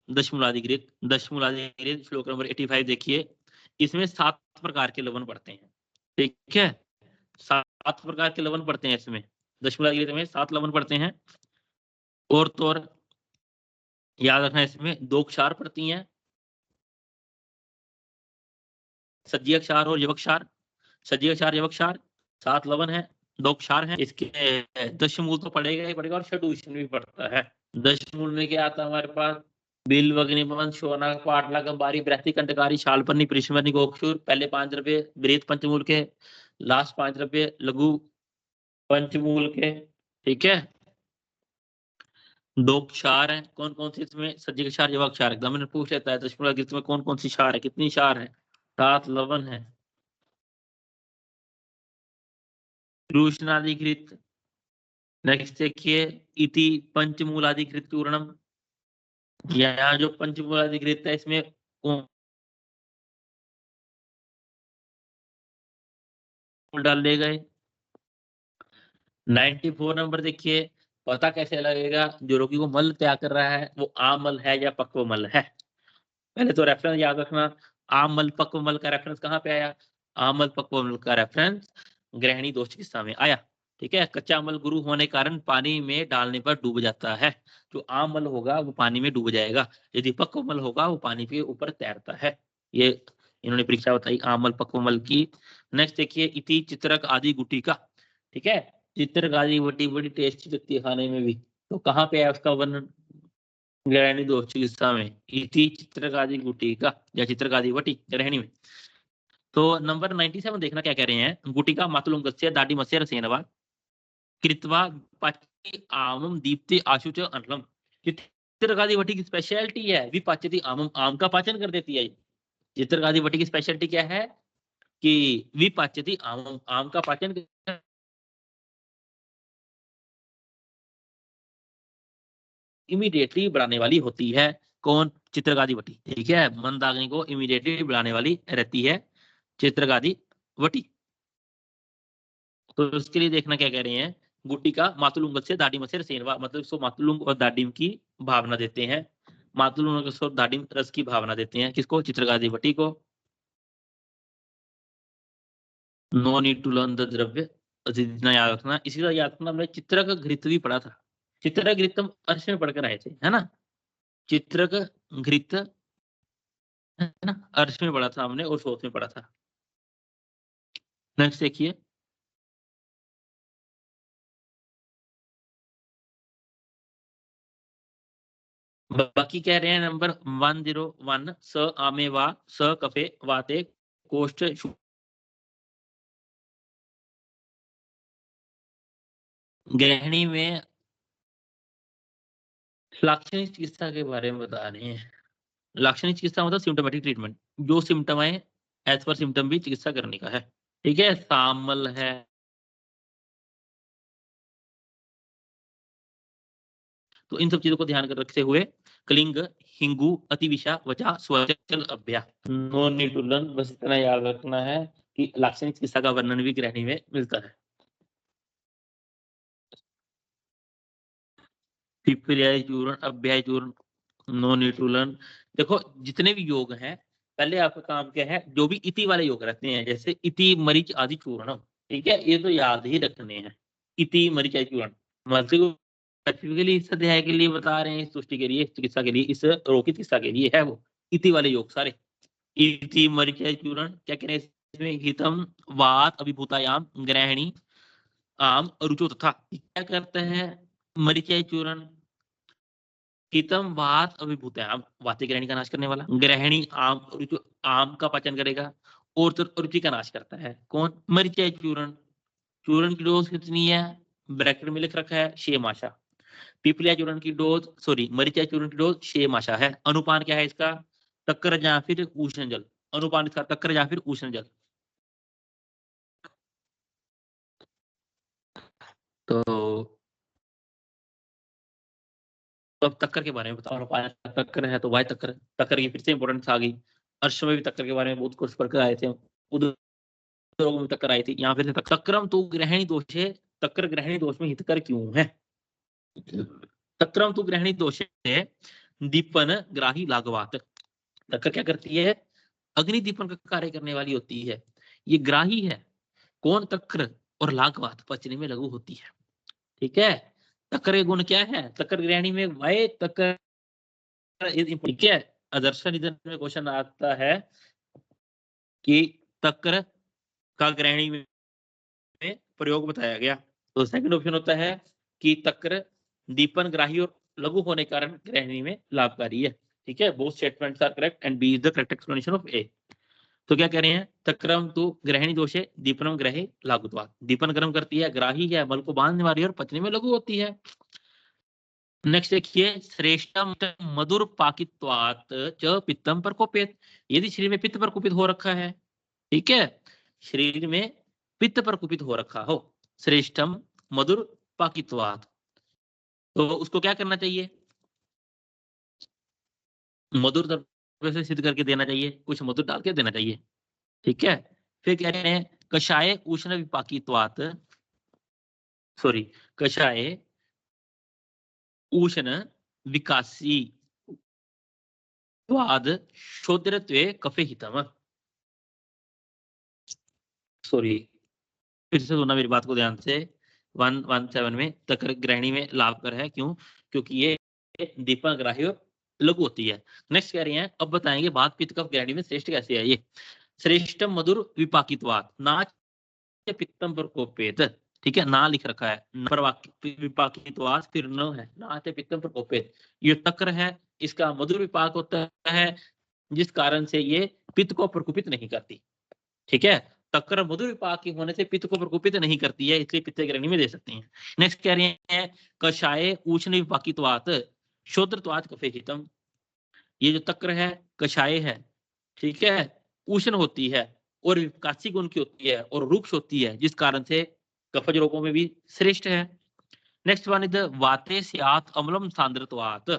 दशमूलाधिकृत श्लोक नंबर 85 देखिए, इसमें 7 प्रकार के लवण पड़ते हैं। ठीक है, 7 प्रकार के लवण पड़ते हैं इसमें, दशमूलाधिकृत में 7 लवण पड़ते हैं। और तो और याद रखना, इसमें 2 क्षार पड़ती हैं, सज्जीय क्षार और यवक क्षार। सज्जीय क्षार, यवक क्षार, 7 लवण है, 2 क्षार हैं। इसके दशमूल तो पड़ेगा ही पड़ेगा, और षडूषण भी पड़ता है। दशमूल में क्या आता है हमारे पास? बिल्व, अग्निपवन, शोनक, पाटला, गंबारी, बृहति, कंटकारी, शालपर्णी, परिश्मरणी, गोक्षुर। पहले 5 द्रव्य वृहत पंचमूल के, लास्ट 5 द्रव्य लघु पंचमूल के। ठीक है, 2 क्षार हैं, कौन कौन सी इसमें? सज्जिक क्षार, यवक क्षार। एग्जामिनर पूछ लेता है दशमूलाधिकृत में कौन कौन सी क्षार है, कितनी क्षार है? 7 लवण है। रूष्णाधिकृत, नेक्स्ट देखिए इति पंचमूलाधिकृत चूर्णम। यहाँ जो पंचमूलाधिकृत है इसमें डाल ले गए। 94 नंबर देखिए, पता कैसे लगेगा जो रोगी को मल त्याग कर रहा है वो आमल है या पक्व मल है? पहले तो रेफरेंस याद रखना, आमल पक्व मल का रेफरेंस कहाँ पे आया? आमल पक्व मल का रेफरेंस ग्रहणी दोष चिकित्सा में आया। ठीक है, कच्चा अमल गुरु होने के कारण पानी में डालने पर डूब जाता है। जो आमल होगा वो पानी में डूब जाएगा, यदि पक्व मल होगा वो पानी के ऊपर तैरता है। ये इन्होंने परीक्षा बताई आमल पक्व मल की। नेक्स्ट देखिए इति चित्रक आदि गुटिका। ठीक है, चित्रक आदि वटी बड़ी टेस्टी लगती है खाने में भी, तो कहाँ पे है उसका वर्णन? ग्रहणी दोष चिकित्सा में, इति चित्रक आदि गुटिका या चित्रक आदि वटी ग्रहणी में। तो नंबर 97 देखना क्या कह रहे हैं। गुटिका मातुलंगस्य दाढ़ीमस्य रसेनवा कृत्वा पाच्यति आमम दीप्ति आशुच अनलम। चित्रकादि वटी की स्पेशलिटी है विपाच्यति आमम, आम का पाचन कर देती है। चित्रकादि वटी की स्पेशलिटी क्या है? कि विपाच्यति आमम, आम का पाचन इमीडिएटली बढ़ाने वाली होती है। कौन? चित्रकादि वटी। ठीक है, मंदाग्नि को इमीडिएटली बढ़ाने वाली रहती है चित्रकादि वटी। तो उसके लिए देखना क्या कह रहे हैं। गुटिका मातुलुंग से दाढ़ी मसेर सेनवा, मतलब इसको मातुलुंग और दाढ़ीम की भावना देते हैं। मातुलुंग और दाढ़ीम रस की भावना देते हैं किसको? चित्रकादि वटी को। No need to learn the द्रव्य, जितना याद रखना। इसी तरह याद रखना, हमने चित्रक घृत भी पढ़ा था। चित्रक घृत हम अर्श में पढ़कर आए थे, है ना? चित्रक घृत, है ना, अर्श में पढ़ा था हमने और शोध में पढ़ा था। नेक्स्ट देखिए, बाकी कह रहे हैं नंबर 101 स आमे वा स कफे वाते कोष्ठ ग्रहणी में लाक्षणिक चिकित्सा के बारे में बता रहे हैं। लाक्षणिक चिकित्सा मतलब सिम्टोमेटिक ट्रीटमेंट, जो सिम्टम है एज पर सिम्टम भी चिकित्सा करने का है। ठीक है, सामल है, तो इन सब चीजों को ध्यान कर रखते हुए कलिंग, हिंगू, अतिविषा, वचा, स्वचल अभ्या। नो नीड टू लर्न, बस इतना याद रखना है कि लाक्षणिक चिकित्सा का वर्णन भी ग्रहणी में मिलता है। पिप्पलियाई चूर्ण, अभ्याय चूर्ण, नो नीड टू लर्न। देखो जितने भी योग हैं, पहले आपका काम क्या है, जो भी इति वाले योग रहते हैं, जैसे इति मरीच आदि चूर्णम, ठीक है, ये तो याद ही रखने हैं। इति मरीच आदि चूर्ण मतलब स्पेसिफिकली इस अध्याय के लिए बता रहे हैं, इस तुष्टि के लिए, इस चिकित्सा के लिए, इस रोग की चिकित्सा के लिए है वो इति वाले योग सारे। इति मरीच आदि चूर्ण क्या कह रहे हैं इसमें? हितम वात अभिभूतायाम ग्रहणी आम रुचो तथा। क्या करते हैं मरीचाई चूर्ण? हितम वात अभिभूत है, आम वाती ग्रहणी का नाश करने वाला। ग्रहणी आम रुचि, आम का पाचन करेगा और रुचि का नाश करता है। कौन? मरीचाई चूर्ण। चूर्ण की डोज कितनी है? ब्रैकेट में लिख रखा है 6 माशा। पिपलिया चूर्ण की डोज, सॉरी मरीचाई चूर्ण की डोज 6 माशा है। अनुपान क्या है इसका? टक्कर या फिर उष्ण जल। अनुपानित का तक्र या फिर उष्ण जल। तो अब तक्कर के बारे में बताओ। अनुपानित का तक्कर है तो वाय तक्कर, तक्कर की फिर से इंपॉर्टेंस आ गई। अर्श में भी तक्कर के बारे में बहुत कुछ प्रकार आए थे, उद्योगों में तक्कर आई थी, यहाँ फिर से तक्रम तो ग्रहणी दोष है, तक्कर ग्रहणी दोष में हितकर क्यों है? तक्रम तो ग्रहणी दोष है दीपन ग्राही लागवात। तक्कर क्या करती है? अग्नि दीपन का कार्य करने वाली होती है, ये ग्राही है। कौन? तक्र। और लागवात पचने में लघु होती है। ठीक है, तक्कर के गुण क्या है? तक्कर ग्रहणी में वाय तक्कर, ठीक है। आदर्श निधन में क्वेश्चन आता है कि तक्र का ग्रहणी में प्रयोग बताया गया, तो सेकंड ऑप्शन होता है कि तक्र दीपन ग्राही और लघु होने के कारण ग्रहणी में लाभकारी है। ठीक है, both statements are correct and B is the correct explanation of A. तो क्या कह रहे हैं? तक्रम तो ग्रहणी दोष है, दीपनम ग्रहे लागुत्वात्। दीपन गर्म करती है, ग्राही है, बल को बांधने वाली और पचने में लघु होती है। नेक्स्ट देखिए, श्रेष्ठम मधुर पाकित्वात् च पित्तम प्रकोपेत। यदि शरीर में पित्त प्रकोपित हो रखा है, ठीक है, शरीर में पित्त प्रकोपित हो रखा हो, श्रेष्ठम मधुर पाकित्वात्, तो उसको क्या करना चाहिए? मधुर द्रव्य से सिद्ध करके देना चाहिए, कुछ मधुर डाल के देना चाहिए। ठीक है, फिर कह रहे हैं कषाय उष्ण विपाकित्वात्, सॉरी, कषाय उष्ण विकासी वाद शोद्रत्वे कफे हितम। सॉरी, फिर से सुनना मेरी बात को ध्यान से। 117 में तकर ग्रहणी में लाभकर है, क्यों? क्योंकि ये दीपन ग्राही और लघु होती है। नेक्स्ट कह रही हैं, अब बताएंगे बात पित्त कफ ग्रहणी में श्रेष्ठ कैसे है। ये श्रेष्ठम मधुर विपाकित्वात् नाच पित्तम प्रकोपेत। ठीक है, ना लिख रखा है, विपाकित्वात् फिर न है, नाच पित्तम प्रकोपेत। ये तक्र है, इसका मधुर विपाक होता है, जिस कारण से ये पित्त को प्रकोपित नहीं करती। ठीक है, तक्र मधुर विपाक के होने से पित्त को प्रकोपित नहीं करती है, इसलिए पित्त ग्रहणी में दे सकते हैं। नेक्स्ट कह रहे हैं कषाय उष्ण विपाकित्वात् शोद्रत्वात् कफे हितम। ये जो तक्र है कषाय है, ठीक है, उष्ण होती है और विकासी गुण की होती है और रुक्ष होती है, जिस कारण से कफज रोगों में भी श्रेष्ठ है। नेक्स्ट वन इज वाते स्यात् अम्लम सांद्रत्वात्।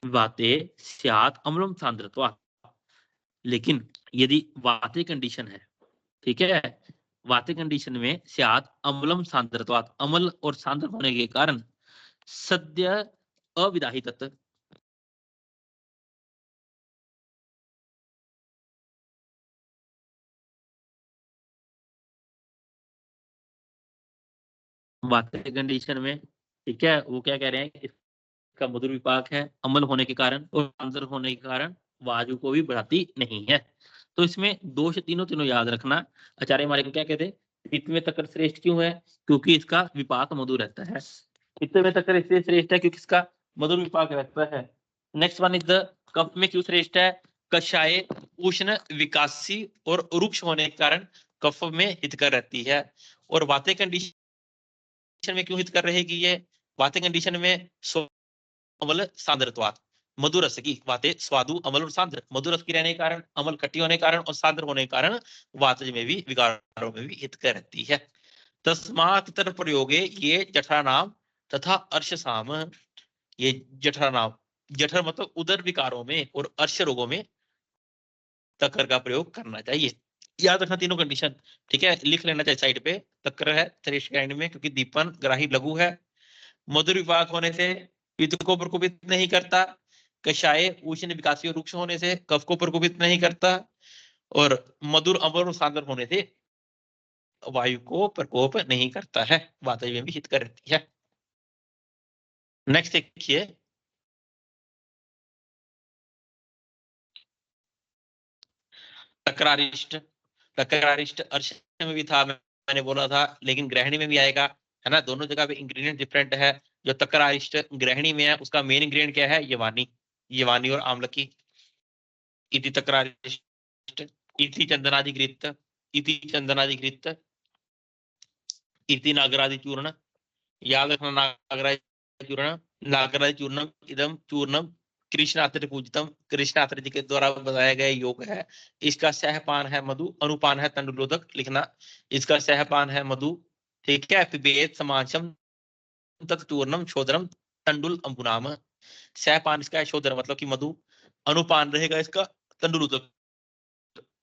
वाते स्यात् अम्लम सांद्रत्वात्, लेकिन यदि वाते कंडीशन है, ठीक है, वाते कंडीशन में स्यात् अम्लम सांद्रत्वात्, अम्ल और सांद्र होने के कारण सद्य अविदाहित, वाते कंडीशन में, ठीक है, वो क्या कह रहे हैं, इसका मधुर विपाक है, अम्ल होने के कारण और सांद्र होने के कारण वायु को भी बढ़ाती नहीं है। तो इसमें दोष तीनों तीनों याद रखना। आचार्य हमारे को क्या कहते हैं, पित्त में तक्र श्रेष्ठ क्यों है? क्योंकि इसका विपाक मधुर रहता है। पित्त में तक्र इसलिए श्रेष्ठ है क्योंकि इसका मधुर विपाक रहता है। नेक्स्ट वन इज द कफ में क्यों श्रेष्ठ है? कषाय उष्ण विकासी और रुक्ष होने के कारण कफ में हितकर रहती है। और वाते कंडीशन में क्यों हितकर रहेगी? ये वाते कंडीशन में अमल सांद्रत्वात्, मधुर रस की वाते स्वादु अमल और सांद्र, मधुर रस की रहने के कारण, अमल खट्टी होने के कारण और सांद्र होने के कारण वातज में भी विकारों में भी हितकर रहती है। तस्मात् तर प्रयोगे ये जठरा नाम तथा अर्श साम, ये जठरा नाम, जठर मतलब उदर विकारों में और अर्श रोगों में तक्कर का प्रयोग करना चाहिए। याद रखना तीनों कंडीशन, ठीक है, लिख लेना चाहिए साइड पे। तक्कर है श्रेष्ठ ग्रहणी में क्योंकि दीपन ग्राही लघु है, मधुर विपाक होने से पित्त को प्रकोपित नहीं करता, कषाय उष्ण विकासी और रुक्ष होने से कफ को प्रकोपित नहीं करता, और मधुर अमर और सांद्र होने से वायु को प्रकोप नहीं करता है, वातावरण में भी हित कर रहती है। नेक्स्ट देखिए, तकरारिष्ट। तकरारिष्ट अर्श में भी था, मैंने बोला था, लेकिन ग्रहणी में भी आएगा, है ना, दोनों जगह पे इंग्रेडिएंट डिफरेंट है। जो तकरारिष्ट ग्रहणी में है उसका मेन इंग्रेडिएंट क्या है? यवानी, यवानी और आम्लकी। इति तकरारिष्ट इति चंदनादिकृत, इति चंदनादिकृत, इति नागरादि चूर्ण। याद रखना, नागरादि चूर्ण, नागरादि चूर्णम इदम चूर्णम कृष्णात्र पूजितम, कृष्णात्र जी के द्वारा बताया गया योग है। इसका सहपान है मधु, अनुपान है तंडुलोदक लिखना। इसका सहपान है मधु, ठीक है। पिबेत समांशम तत्चूर्णम शोधरम तंडुल अंबुनाम। सहपान इसका है शोधर मतलब कि मधु, अनुपान रहेगा इसका तंडुलोदक,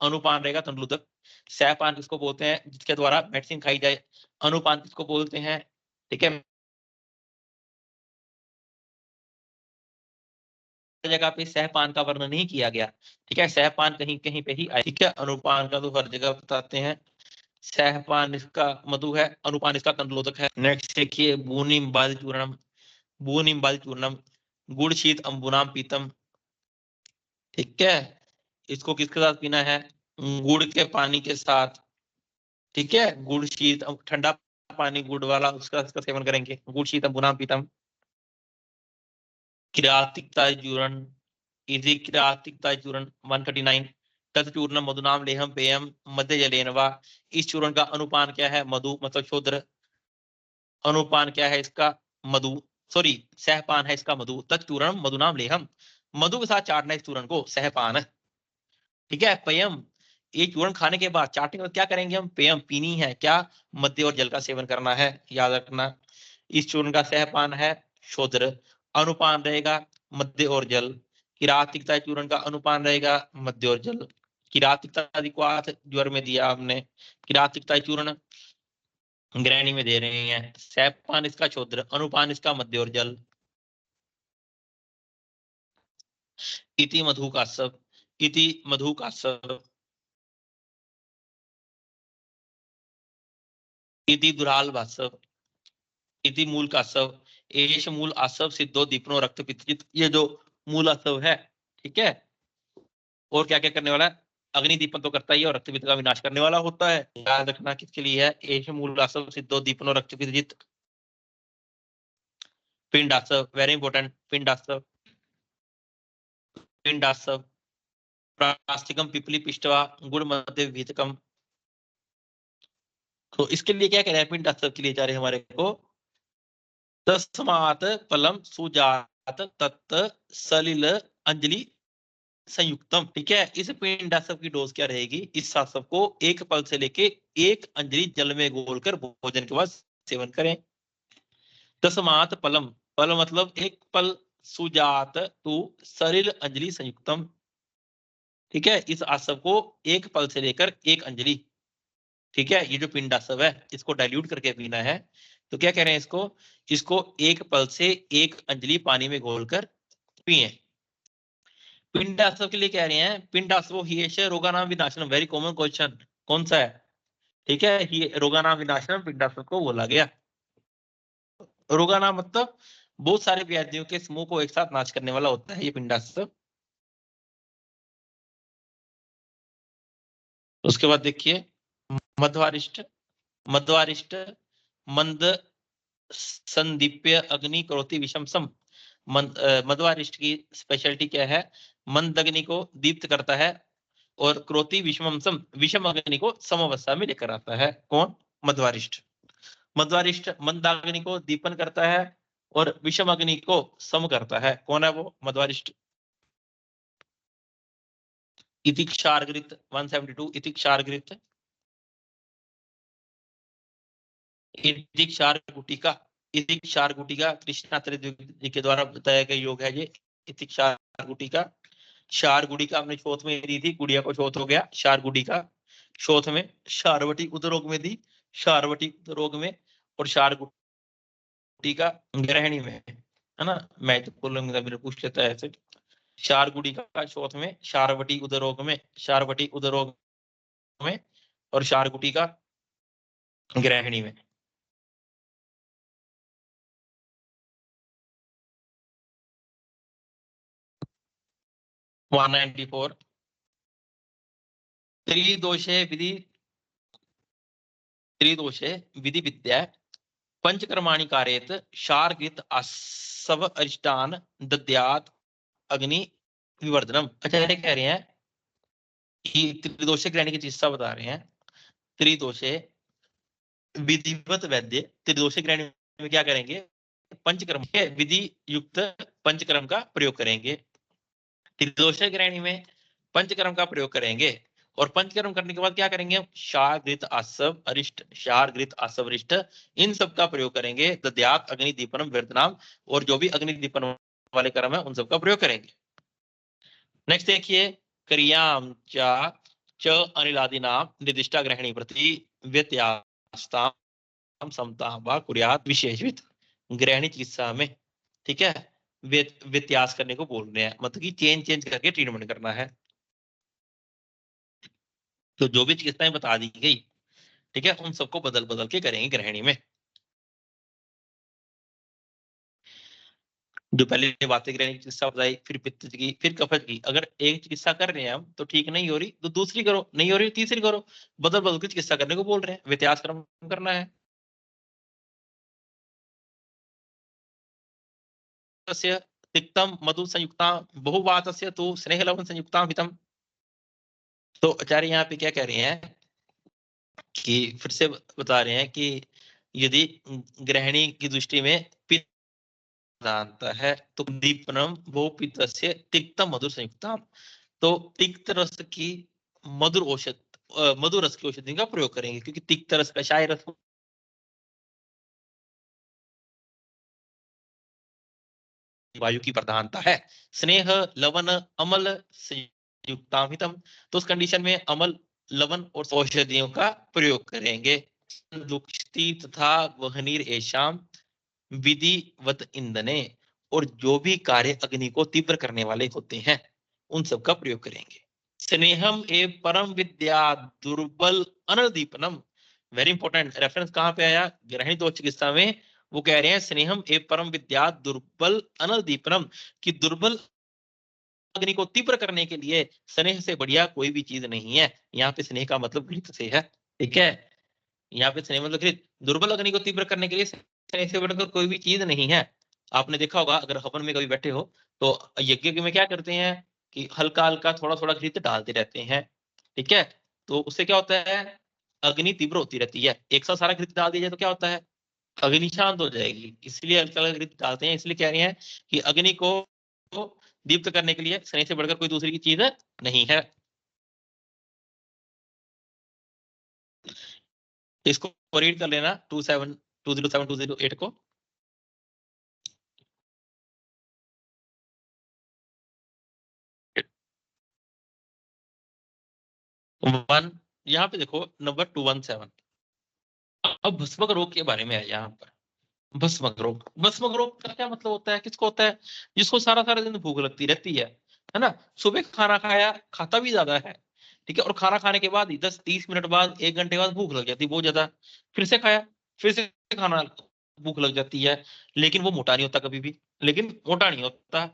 अनुपान रहेगा तंडुलोदक। सहपान किसको बोलते हैं जिसके द्वारा मेडिसिन खाई जाए, अनुपान किसको बोलते हैं, ठीक है। जगह पे सहपान का वर्णन नहीं किया गया, ठीक है। सहपान कहीं कहीं पे ही आया, ठीक है। अनुपान का तो हर जगह बताते हैं। सहपान इसका मधु है, अनुपान इसका तंडुलोदक है। नेक्स्ट देखिए बूनिम बाल चूर्णम, बूनिम बाल चूर्णम गुड़ शीत अंबुनाम पीतम, ठीक है। इसको किसके साथ पीना है, गुड़ के पानी के साथ, ठीक है। गुड़ शीत ठंडा पानी गुड़ वाला उसका सेवन करेंगे। गुड़ शीत अंबुनाम पीतम। किरातिकता चूर्ण, इति किरातिकता चूर्ण 139 तत्चूर्ण मधुनाम लेहम पेयम मध्य जलेन वा। इस चूर्ण का अनुपान क्या है, मधु मतलब शोद्र, अनुपान क्या है इसका मधु, सॉरी सहपान है इसका मधु। तत्चूर्ण मधुनाम लेहम, मधु के साथ चाटना इस चूर्ण को, सहपान, ठीक है। पेयम, ये चूर्ण खाने के बाद चाटने के बाद क्या करेंगे हम, पेयम पीनी है क्या, मध्य और जल का सेवन करना है, याद रखना। इस चूर्ण का सहपान है शोद्र, अनुपान रहेगा मध्य और जल। किरातिकता चूर्ण का अनुपान रहेगा मध्य और जल। किरातिकता अधिकवात ज्वर में दिया हमने, किरातिकता चूर्ण ग्रहणी में दे रहे हैं। सहपान इसका शोद्र, अनुपान इसका मध्य और जल। इति मधु का सब, इति मधु का सब, इति दुराल भाषव, इति मूल का सब, एश मूल आसव सिद्धो दीपनो रक्त पित्तजित, ये जो मूल आसव है, ठीक है। और क्या क्या करने वाला है, अग्नि दीपन तो करता ही है और रक्त पित्त का विनाश करने वाला होता है। याद रखना किसके लिए है, एश मूल आसव सिद्धो दीपनो रक्त पित्तजित। पिंड आसव वेरी इंपॉर्टेंट, पिंड आसव, पिंड आसव प्रास्तिकम पिपली पिष्टवा गुड़ मध्य विहितकम। तो इसके लिए क्या कह रहे हैं, पिंड आसव के लिए जा रहे हैं हमारे को, तस्मात् फलम सुजात तत्त सलिल अंजलि संयुक्तम, ठीक है। इस पिंडासव की डोज क्या रहेगी, इस सासव को एक पल से लेके एक अंजलि जल में घोलकर भोजन के बाद सेवन करें। तस्मात् फलम, फल मतलब एक पल, सुजात तू सलिल अंजलि संयुक्तम, ठीक है। इस आसव को एक पल से लेकर एक अंजलि, ठीक है। ये जो पिंडासव है इसको डाइल्यूट करके पीना है। तो क्या कह रहे हैं इसको, इसको एक पल से एक अंजलि पानी में घोलकर पिए। पिंडासव के लिए कह रहे हैं, पिंडासव ही रोगानाम विनाशनम, वेरी कॉमन क्वेश्चन, कौन सा है, ठीक है। ही रोगानाम विनाशनम पिंडासव को बोला गया। रोगानाम मतलब बहुत सारे व्याधियों के समूह को एक साथ नाश करने वाला होता है ये पिंडासव। उसके बाद देखिए मध्वारिष्ट, मध्वारिष्ट मंद संदीप्य अग्नि करोति विषम सम। मध्वारिष्ट की स्पेशलिटी क्या है, मंद अग्नि को दीप्त करता है और क्रोति विषम सम, विषम अग्नि को समअवस्था में लेकर आता है। कौन, मध्वारिष्ट। मध्वारिष्ट मंद अग्नि को दीपन करता है और विषम अग्नि को सम करता है। कौन है वो, मध्वारिष्ट। इति क्षारगृत 172, इति क्षारगृत, इति क्षार गुटिका, इति क्षार गुटिका कृष्णाचार्य जी के द्वारा बताया गया योग है ये। इति क्षार गुटिका, क्षार गुटिका हमने शोथ में दी थी, गुड़िया को शोथ हो गया, क्षार गुटिका शोथ में, क्षारवटी उदरोग में दी, क्षारवटी उदरोग में, और क्षार गुटिका ग्रहणी में, है ना। मैं तो बोलूंगा मेरे पूछ लेता है ऐसे, क्षार गुटिका शोथ में, क्षारवटी उदरोग में, क्षारवटी उदरोग में, और क्षार गुटिका ग्रहणी में। वन 94 त्रिदोषे विधि, त्रिदोषे विधि विद्या पंचकर्माणि कारयेत शार्गित आसव अरिष्टान दद्यात अग्नि विवर्धनम। अच्छा ये कह रहे हैं कि त्रिदोषे ग्रहणी की चिकित्सा बता रहे हैं। त्रिदोषे विधिवत वैद्य, त्रिदोषे ग्रहणी में क्या करेंगे, पंचकर्म के विधि युक्त पंचकर्म का प्रयोग करेंगे। त्रिदोष ग्रहणी में पंचकर्म का प्रयोग करेंगे और पंचकर्म करने के बाद क्या करेंगे? शार घृत आसव अरिष्ट, शार घृत आसव अरिष्ट, इन सब का प्रयोग करेंगे। दद्यात् अग्नि दीपनम व्यर्थनाम, और जो भी अग्नि दीपन वाले कर्म है उन सब का प्रयोग करेंगे। नेक्स्ट देखिए, क्रियाम च अनिलादिनाम निर्दिष्टा ग्रहणी प्रति व्यत्यास्ताम समता व कुर्यात् विशेषित ग्रहणी चिकित्सा में, ठीक है, व्यत्यास करने को बोल रहे हैं, मतलब कि चेंज करके ट्रीटमेंट करना है। तो जो भी चिकित्साएं बता दी गई, ठीक है, उन सबको बदल बदल के करेंगे ग्रहणी में। जो पहले बातें ग्रहणी चिकित्सा बताई, फिर पित्त की, फिर कफज की। अगर एक चिकित्सा कर रहे हैं हम तो ठीक नहीं हो रही तो दूसरी करो, नहीं हो रही तीसरी करो, बदल बदल के चिकित्सा करने को बोल रहे हैं, व्यत्यास कर्म करना है। तिक्तम मधु संयुक्ता बहुवातस्य तो स्नेह लवण संयुक्ता हितम। तो आचार्य यहाँ पे क्या कह रहे हैं कि फिर से बता रहे हैं कि यदि ग्रहणी की दृष्टि में पित्त जानता है तो दीपनम वो पित्तस्य तिक्तम मधुर संयुक्ता, तो तिक्त रस की मधुर औषध, मधुर रस की औषधि का प्रयोग करेंगे, क्योंकि तिक्त रस कषाय रस वायु की प्रधानता है। स्नेह लवण अमल संयुक्तामितम, तो उस कंडीशन में अमल लवण और औषधियों का प्रयोग करेंगे। दुष्टि तथा वहनीर एशाम विधिवत ईंधने, और जो भी कार्य अग्नि को तीव्र करने वाले होते हैं उन सब का प्रयोग करेंगे। स्नेहम ए परम विद्या दुर्बल अनदीपनम, वेरी इंपॉर्टेंट रेफरेंस कहां पे आया? ग्रहणी दोष चिकित्सा में वो कह रहे हैं स्नेहम ए परम विद्या दुर्बल अनदीपनम, कि दुर्बल अग्नि को तीव्र करने के लिए स्नेह से बढ़िया कोई भी चीज नहीं है। यहाँ पे स्नेह का मतलब घृत से है, ठीक है, यहाँ पे स्नेह मतलब घृत। दुर्बल अग्नि को तीव्र करने के लिए स्नेह से बढ़कर कोई भी चीज नहीं है। आपने देखा होगा अगर हवन में कभी बैठे हो तो यज्ञ में क्या करते हैं कि हल्का हल्का थोड़ा थोड़ा घृत डालते रहते हैं, ठीक है, तो उससे क्या होता है? अग्नि तीव्र होती रहती है। एक साथ सारा घृत डाल दिया जाए तो क्या होता है? अग्नि शांत हो जाएगी, इसलिए हल्का हल्का घृत डालते हैं। इसलिए कह रहे हैं कि अग्नि को दीप्त करने के लिए स्नेह से बढ़कर कोई दूसरी की चीज नहीं है। इसको रीड कर लेना 207207208 को। वन, यहाँ पे देखो नंबर 217। अब भस्मक रोग के बारे में है यहाँ पर। भस्मक रोग, भस्मक रोग का क्या मतलब होता है? किसको होता है? जिसको सारा सारा दिन भूख लगती रहती है ना, सुबह खाना खाया, खाता भी ज्यादा है, ठीक है, और खाना खाने के बाद 10-30 मिनट बाद, 1 घंटे बाद भूख लग जाती है बहुत ज्यादा, फिर से खाया, फिर से खाना, भूख लग जाती है, लेकिन वो मोटा नहीं होता कभी भी, लेकिन मोटा नहीं होता।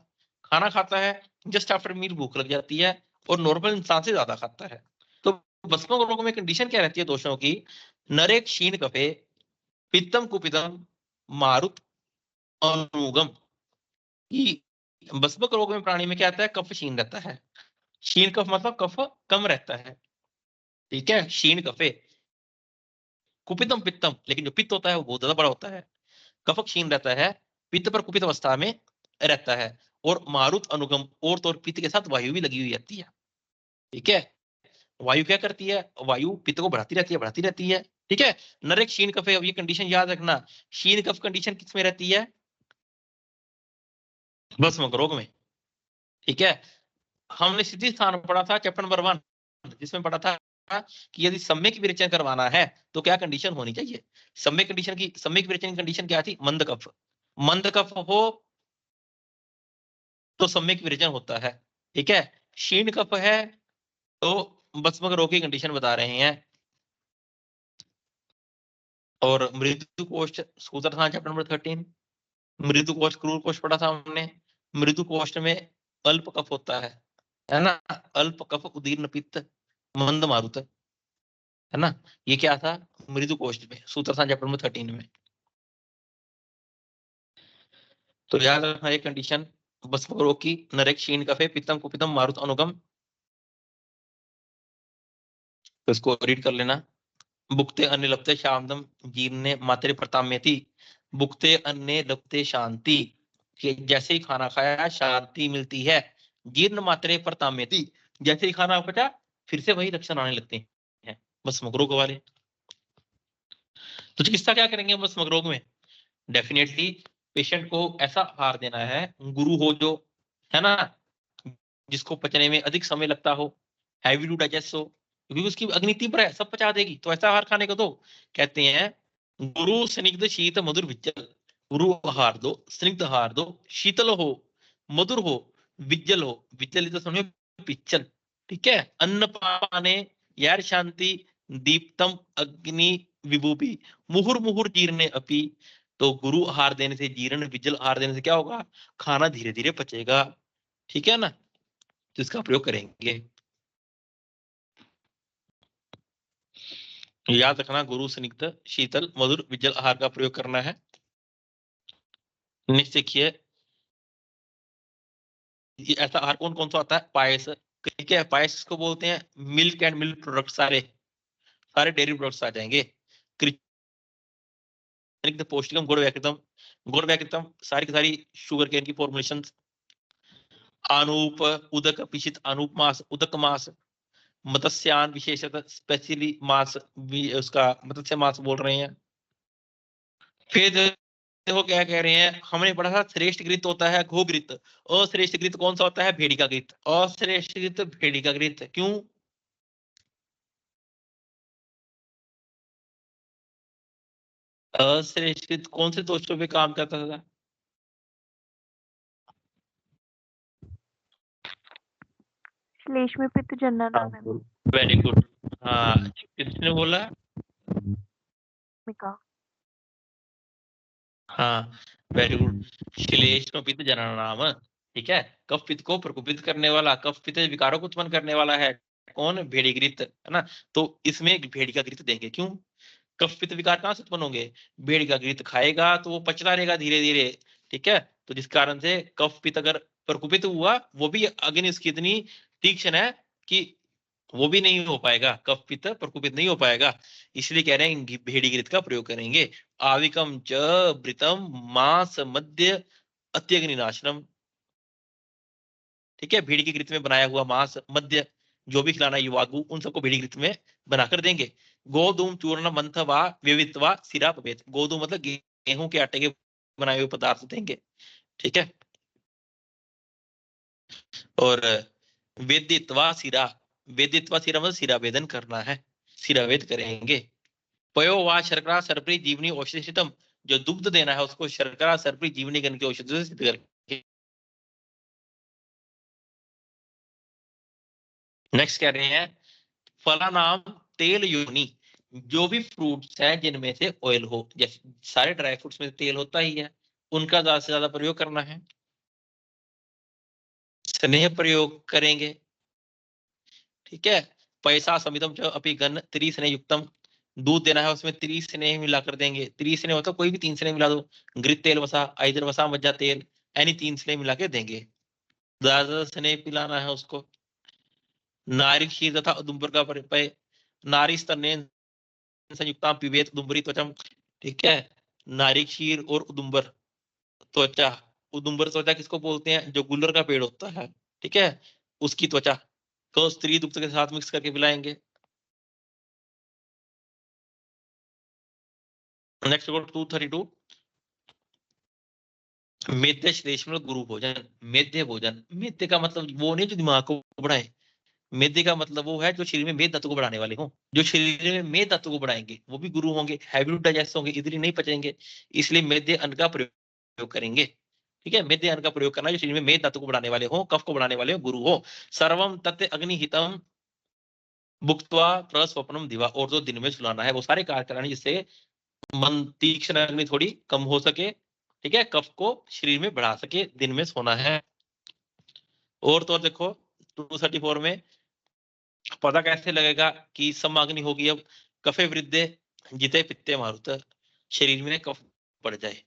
खाना खाता है, जस्ट आफ्टर मील भूख लग जाती है, और नॉर्मल इंसान से ज्यादा खाता है। तो भस्मक रोग में कंडीशन क्या रहती है दोषों की? नरे क्षीण कफे पित्तम कुपितम मारुत अनुगम, कि भस्मक रोग में प्राणी में क्या आता है? कफ क्षीण रहता है। क्षीण कफ मतलब कफ कम रहता है, ठीक है, क्षीण कफे। कुपितम पित्तम, लेकिन जो पित्त होता है वो बहुत ज्यादा बड़ा होता है। कफ क्षीण रहता है, पित्त पर कुपित अवस्था में रहता है, और मारुत अनुगम, और तो और पित्त के साथ वायु भी लगी हुई रहती है, ठीक है। वायु क्या करती है? वायु पित्त को बढ़ाती रहती है, बढ़ाती रहती है, ठीक है। नरे क्षीण कफे, अब ये कंडीशन याद रखना, क्षीण कफ कंडीशन किसमें रहती है? भस्मक रोग में, ठीक है। हमने सिद्धि स्थान पढ़ा था चैप्टर नंबर 1, जिसमें पढ़ा था कि यदि सम्यक विरेचन करवाना है तो क्या कंडीशन होनी चाहिए? सम्यक विरेचन की कंडीशन क्या थी? मंद कफ, मंद कफ हो तो सम्यक विरेचन होता है, ठीक है। क्षीण कफ है तो भस्मक रोग की कंडीशन बता रहे हैं। और मृदु कोष्ठ सूत्र था चैप्टर नंबर 13, मृदु कोष्ठ क्रूर कोष्ठ पढ़ा था हमने। मृदु कोष्ठ में अल्प कफ होता है ना, अल्प कफ उदीर्ण पित्त मंद मारुत, है ना, ये क्या था? मृदु कोष्ठ में सूत्र था चैप्टर नंबर 13 में। तो याद रखना ये कंडीशन भस्मक रोग की, नरेक क्षीण कफे पित्तम कुपितम मारुत अनुगम। तो इसको रीड कर लेना। भुक्ते अन्य लप्ते शांतम जीर्णे मातरे प्रताम्यति, भुक्ते अन्य लप्ते शांति, कि जैसे ही खाना खाया शांति मिलती है, जीर्ण मात्रे पर ताम्यति, जैसे ही खाना पचा फिर से वही लक्षण आने लगते हैं भस्मक रोग वाले। तो चिकित्सा क्या करेंगे भस्मक रोग में? डेफिनेटली पेशेंट को ऐसा आहार देना है, गुरु हो जो, है ना, जिसको पचने में अधिक समय लगता हो, हैवी टू डाइजेस्ट हो, क्योंकि उसकी अग्नि तीव्र है, सब पचा देगी, तो ऐसा आहार खाने को दो। कहते हैं गुरु स्निग्ध शीत मधुर विज्जल, गुरु आहार दो, स्निग्ध आहार दो, शीतल हो, मधुर हो, विज्जल हो। विज्जल तो समझो पिच्चल, ठीक है। अन्न पाने यार शांति दीप्तम अग्नि विभूपि मुहुर मुहुर जीर्णे अपि। तो गुरु आहार देने से, जीर्ण विज्जल आहार देने से क्या होगा? खाना धीरे धीरे पचेगा, ठीक है ना। तो इसका प्रयोग करेंगे। याद रखना, गुरु स्निग्ध शीतल मधुर विज्जल आहार का प्रयोग करना है। नेक्स्ट देखिए, ऐसा आहार कौन कौन सा आता है? पायस, ठीक है। पायस को बोलते हैं मिल्क एंड मिल्क प्रोडक्ट, सारे सारे डेयरी प्रोडक्ट्स आ जाएंगे। पौष्टिकम गुड़ व्याकृतम, गुड़ व्याकृतम सारी की सारी शुगर केन की फॉर्मुलेशन। आनूप उदक पिशित अनूप मास उदक मास, मत्स्यान विशेषतः स्पेशली मास, उसका मत्स्य मास बोल रहे हैं। फिर देखो क्या कह रहे हैं, हमने पढ़ा था श्रेष्ठ घृत होता है घोघृत, अश्रेष्ठ घृत कौन सा होता है? भेड़ी का घृत। अश्रेष्ठ घृत भेड़ी का घृत, क्यों? अश्रेष्ठ घृत कौन से दोषों पे काम करता था? श्लेष्म पित्त जनन में। Very good. हाँ, किसने बोला? मिका। हाँ, वेरी गुड। श्लेष्म पित्त जनन नाम, ठीक है। कफ पित्त को प्रकोपित करने वाला, कफ पित्त विकारों को उत्पन्न करने वाला है कौन? भेड़ी घृत, है ना। तो इसमें भेड़ी का घृत देंगे, क्यों? कफ पित्त विकार कहां से उत्पन्न होंगे? भेड़ का घृत खाएगा तो वो पचता रहेगा धीरे धीरे, ठीक है। तो जिस कारण से कफ पित्त अगर प्रकोपित हुआ, वो भी अग्नि इसकी इतनी तीक्ष्ण है कि वो भी नहीं हो पाएगा, कफ पित्त प्रकोपित नहीं हो पाएगा। इसलिए कह रहे हैं भेड़ी घृत का प्रयोग करेंगे। आविकम च वृतम मांस मध्य अत्यग्निनाशनम, ठीक है। भेड़ी की घृत में बनाया हुआ मांस मध्य, जो भी खिलाना युवागु, उन सबको भेड़ी घृत में बनाकर देंगे। गोधूम चूर्ण मंथवा विवित्वा सिरा पवेत, गोधूम मतलब गेहूं के आटे के बनाए हुए पदार्थ देंगे, ठीक है। और वेदित्वा सिरा, वेदित्वा सिरा मतलब सिरा वेदन करना है, सिरा वेद करेंगे। पयो वा शर्करा सर्परी जीवनी औषधितम, जो दुग्ध देना है उसको शर्करा सर्परी जीवनी गण की औषधि से सिद्ध करके। नेक्स्ट कह रहे हैं फला नाम तेल योनि, जो भी फ्रूट्स हैं जिनमें से ऑयल हो, जैसे सारे ड्राई फ्रूट्स में तेल होता ही है, उनका ज्यादा से ज्यादा प्रयोग करना है। स्नेह प्रयोग करेंगे, ठीक है। पैसा समितम च अपि गण त्रि स्नेह युक्तम, दूध देना है उसमें त्रि स्नेह मिलाकर देंगे। त्रि स्नेह होता कोई भी 3 स्नेह मिला दो, घृत तेल वसा आइदर वसा मज्जा तेल, यानी 3 स्नेह मिला के देंगे। ज्यादा स्नेह पिलाना है उसको। नारी क्षीर तथा उदुम्बर का परिपय, नारी स्तन्य संयुक्ता पिबेत उदुम्बरी त्वचम, ठीक है। नारी क्षीर और उदुम्बर त्वचा, उदुम्बर त्वचा किसको बोलते हैं? जो गुलर का पेड़ होता है, ठीक है, उसकी त्वचा को स्त्री दुग्ध के साथ मिक्स करके पिलाएंगे। नेक्स्ट 232, मेद्य श्लेष्म गुरु भोजन। मेद्य भोजन, मेद्य का मतलब वो नहीं जो दिमाग को बढ़ाए, मेदे का मतलब वो है जो शरीर में मेद तत्व को बढ़ाने वाले हों। जो शरीर में मेद तत्व को बढ़ाएंगे वो भी गुरु होंगे, हैवी टू डाइजेस्ट होंगे, इजीली नहीं पचेंगे, इसलिए मेदे अन्न का प्रयोग करेंगे, ठीक है। मेदे अन्न का प्रयोग करना जो शरीर में मेद तत्व को बढ़ाने वाले हो, कफ को बढ़ाने वाले हो, गुरु हो। सर्वम तत्व अग्निहितम भुक्त्वा प्रस्वप्नम दिवा, और जो दिन में सुलाना है वो सारे कार्य कराने जिससे मन तीक्ष्ण अग्नि थोड़ी कम हो सके, ठीक है, कफ को शरीर में बढ़ा सके, दिन में सोना है। और तो देखो 234 में पता कैसे लगेगा कि समाग्नि होगी? अब कफे वृद्धे जिते पित्ते मारुत, शरीर में कफ बढ़ जाए,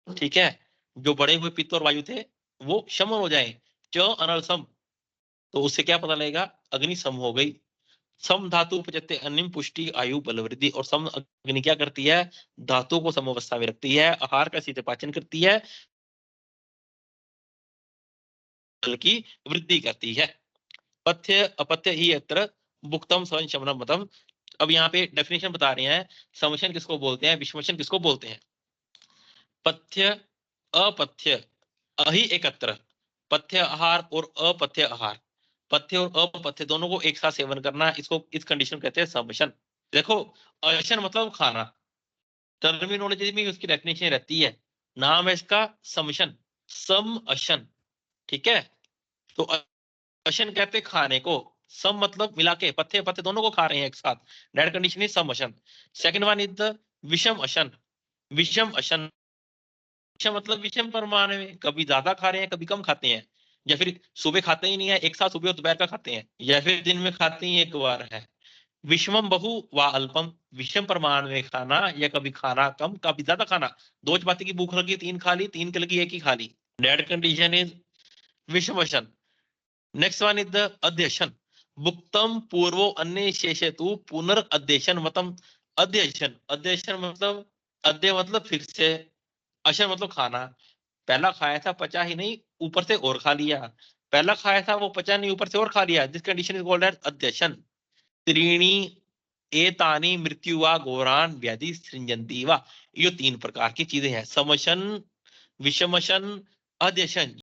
ठीक है। जो बढ़े हुए पित्त और वायु थे वो शमन हो जाए। च अनल सम, तो उससे क्या पता लगेगा? अग्नि सम हो गई। सम धातु उपजते अनिम पुष्टि आयु बल वृद्धि, और सम अग्नि क्या करती है? धातु को सम अवस्था में रखती है, आहार का शीत पाचन करती है, बल की वृद्धि करती है। पथ्य अपथ्य ही अत्र भुक्तम शमनम मतम। अब यहाँ पे डेफिनेशन बता रहे हैं, समशन किसको बोलते हैं, विषमशन किसको बोलते हैं। पथ्य अपथ्य अहि एकत्र, पथ्य आहार और अपथ्य आहार, पथ्य और अपथ्य दोनों को एक साथ सेवन करना, इसको इस कंडीशन कहते हैं समशन। देखो अशन मतलब खाना, टर्मिनोलॉजी में उसकी डेफिनेशन रहती है, नाम है इसका समशन, सम अशन, ठीक है। तो अशन कहते हैं खाने को, सम मतलब मिला के, पथ्य पथ्य दोनों को खा रहे हैं एक साथ, दैट कंडीशन इज सम अशन। सेकंड वन इज द विषम अशन, विषम अशन मतलब विषम परमाणु में, कभी ज्यादा खा रहे हैं कभी कम खाते हैं, या फिर सुबह खाते ही नहीं है एक साथ, सुबह और दोपहर का खाते हैं, या फिर दिन में खाते ही एक बार है। विषमम बहु व अल्पम, विषम परमाणु में खाना, या कभी खाना कम कभी ज्यादा खाना, दो चपाती की भूख लगी तीन खा ली, तीन की लगी एक ही खा ली, दैट कंडीशन इज विषमशन। नेक्स्ट वन इज द अध्यशन, भुक्तम पूर्वो अन्य शेषेतु पुनर्अध्यशन मतम। अध्यशन, अध्यशन मतलब अद्य मतलब फिर से, अशन मतलब खाना, पहला खाया था पचा ही नहीं, ऊपर से और खा लिया, पहला खाया था वो पचा नहीं, ऊपर से और खा लिया, this condition is called as अध्यशन। त्रीणी एतानि मृत्यु वा घोरान व्याधि सृजंती वा, ये तीन प्रकार की चीजें हैं, समशन, विषमशन, अध्यशन।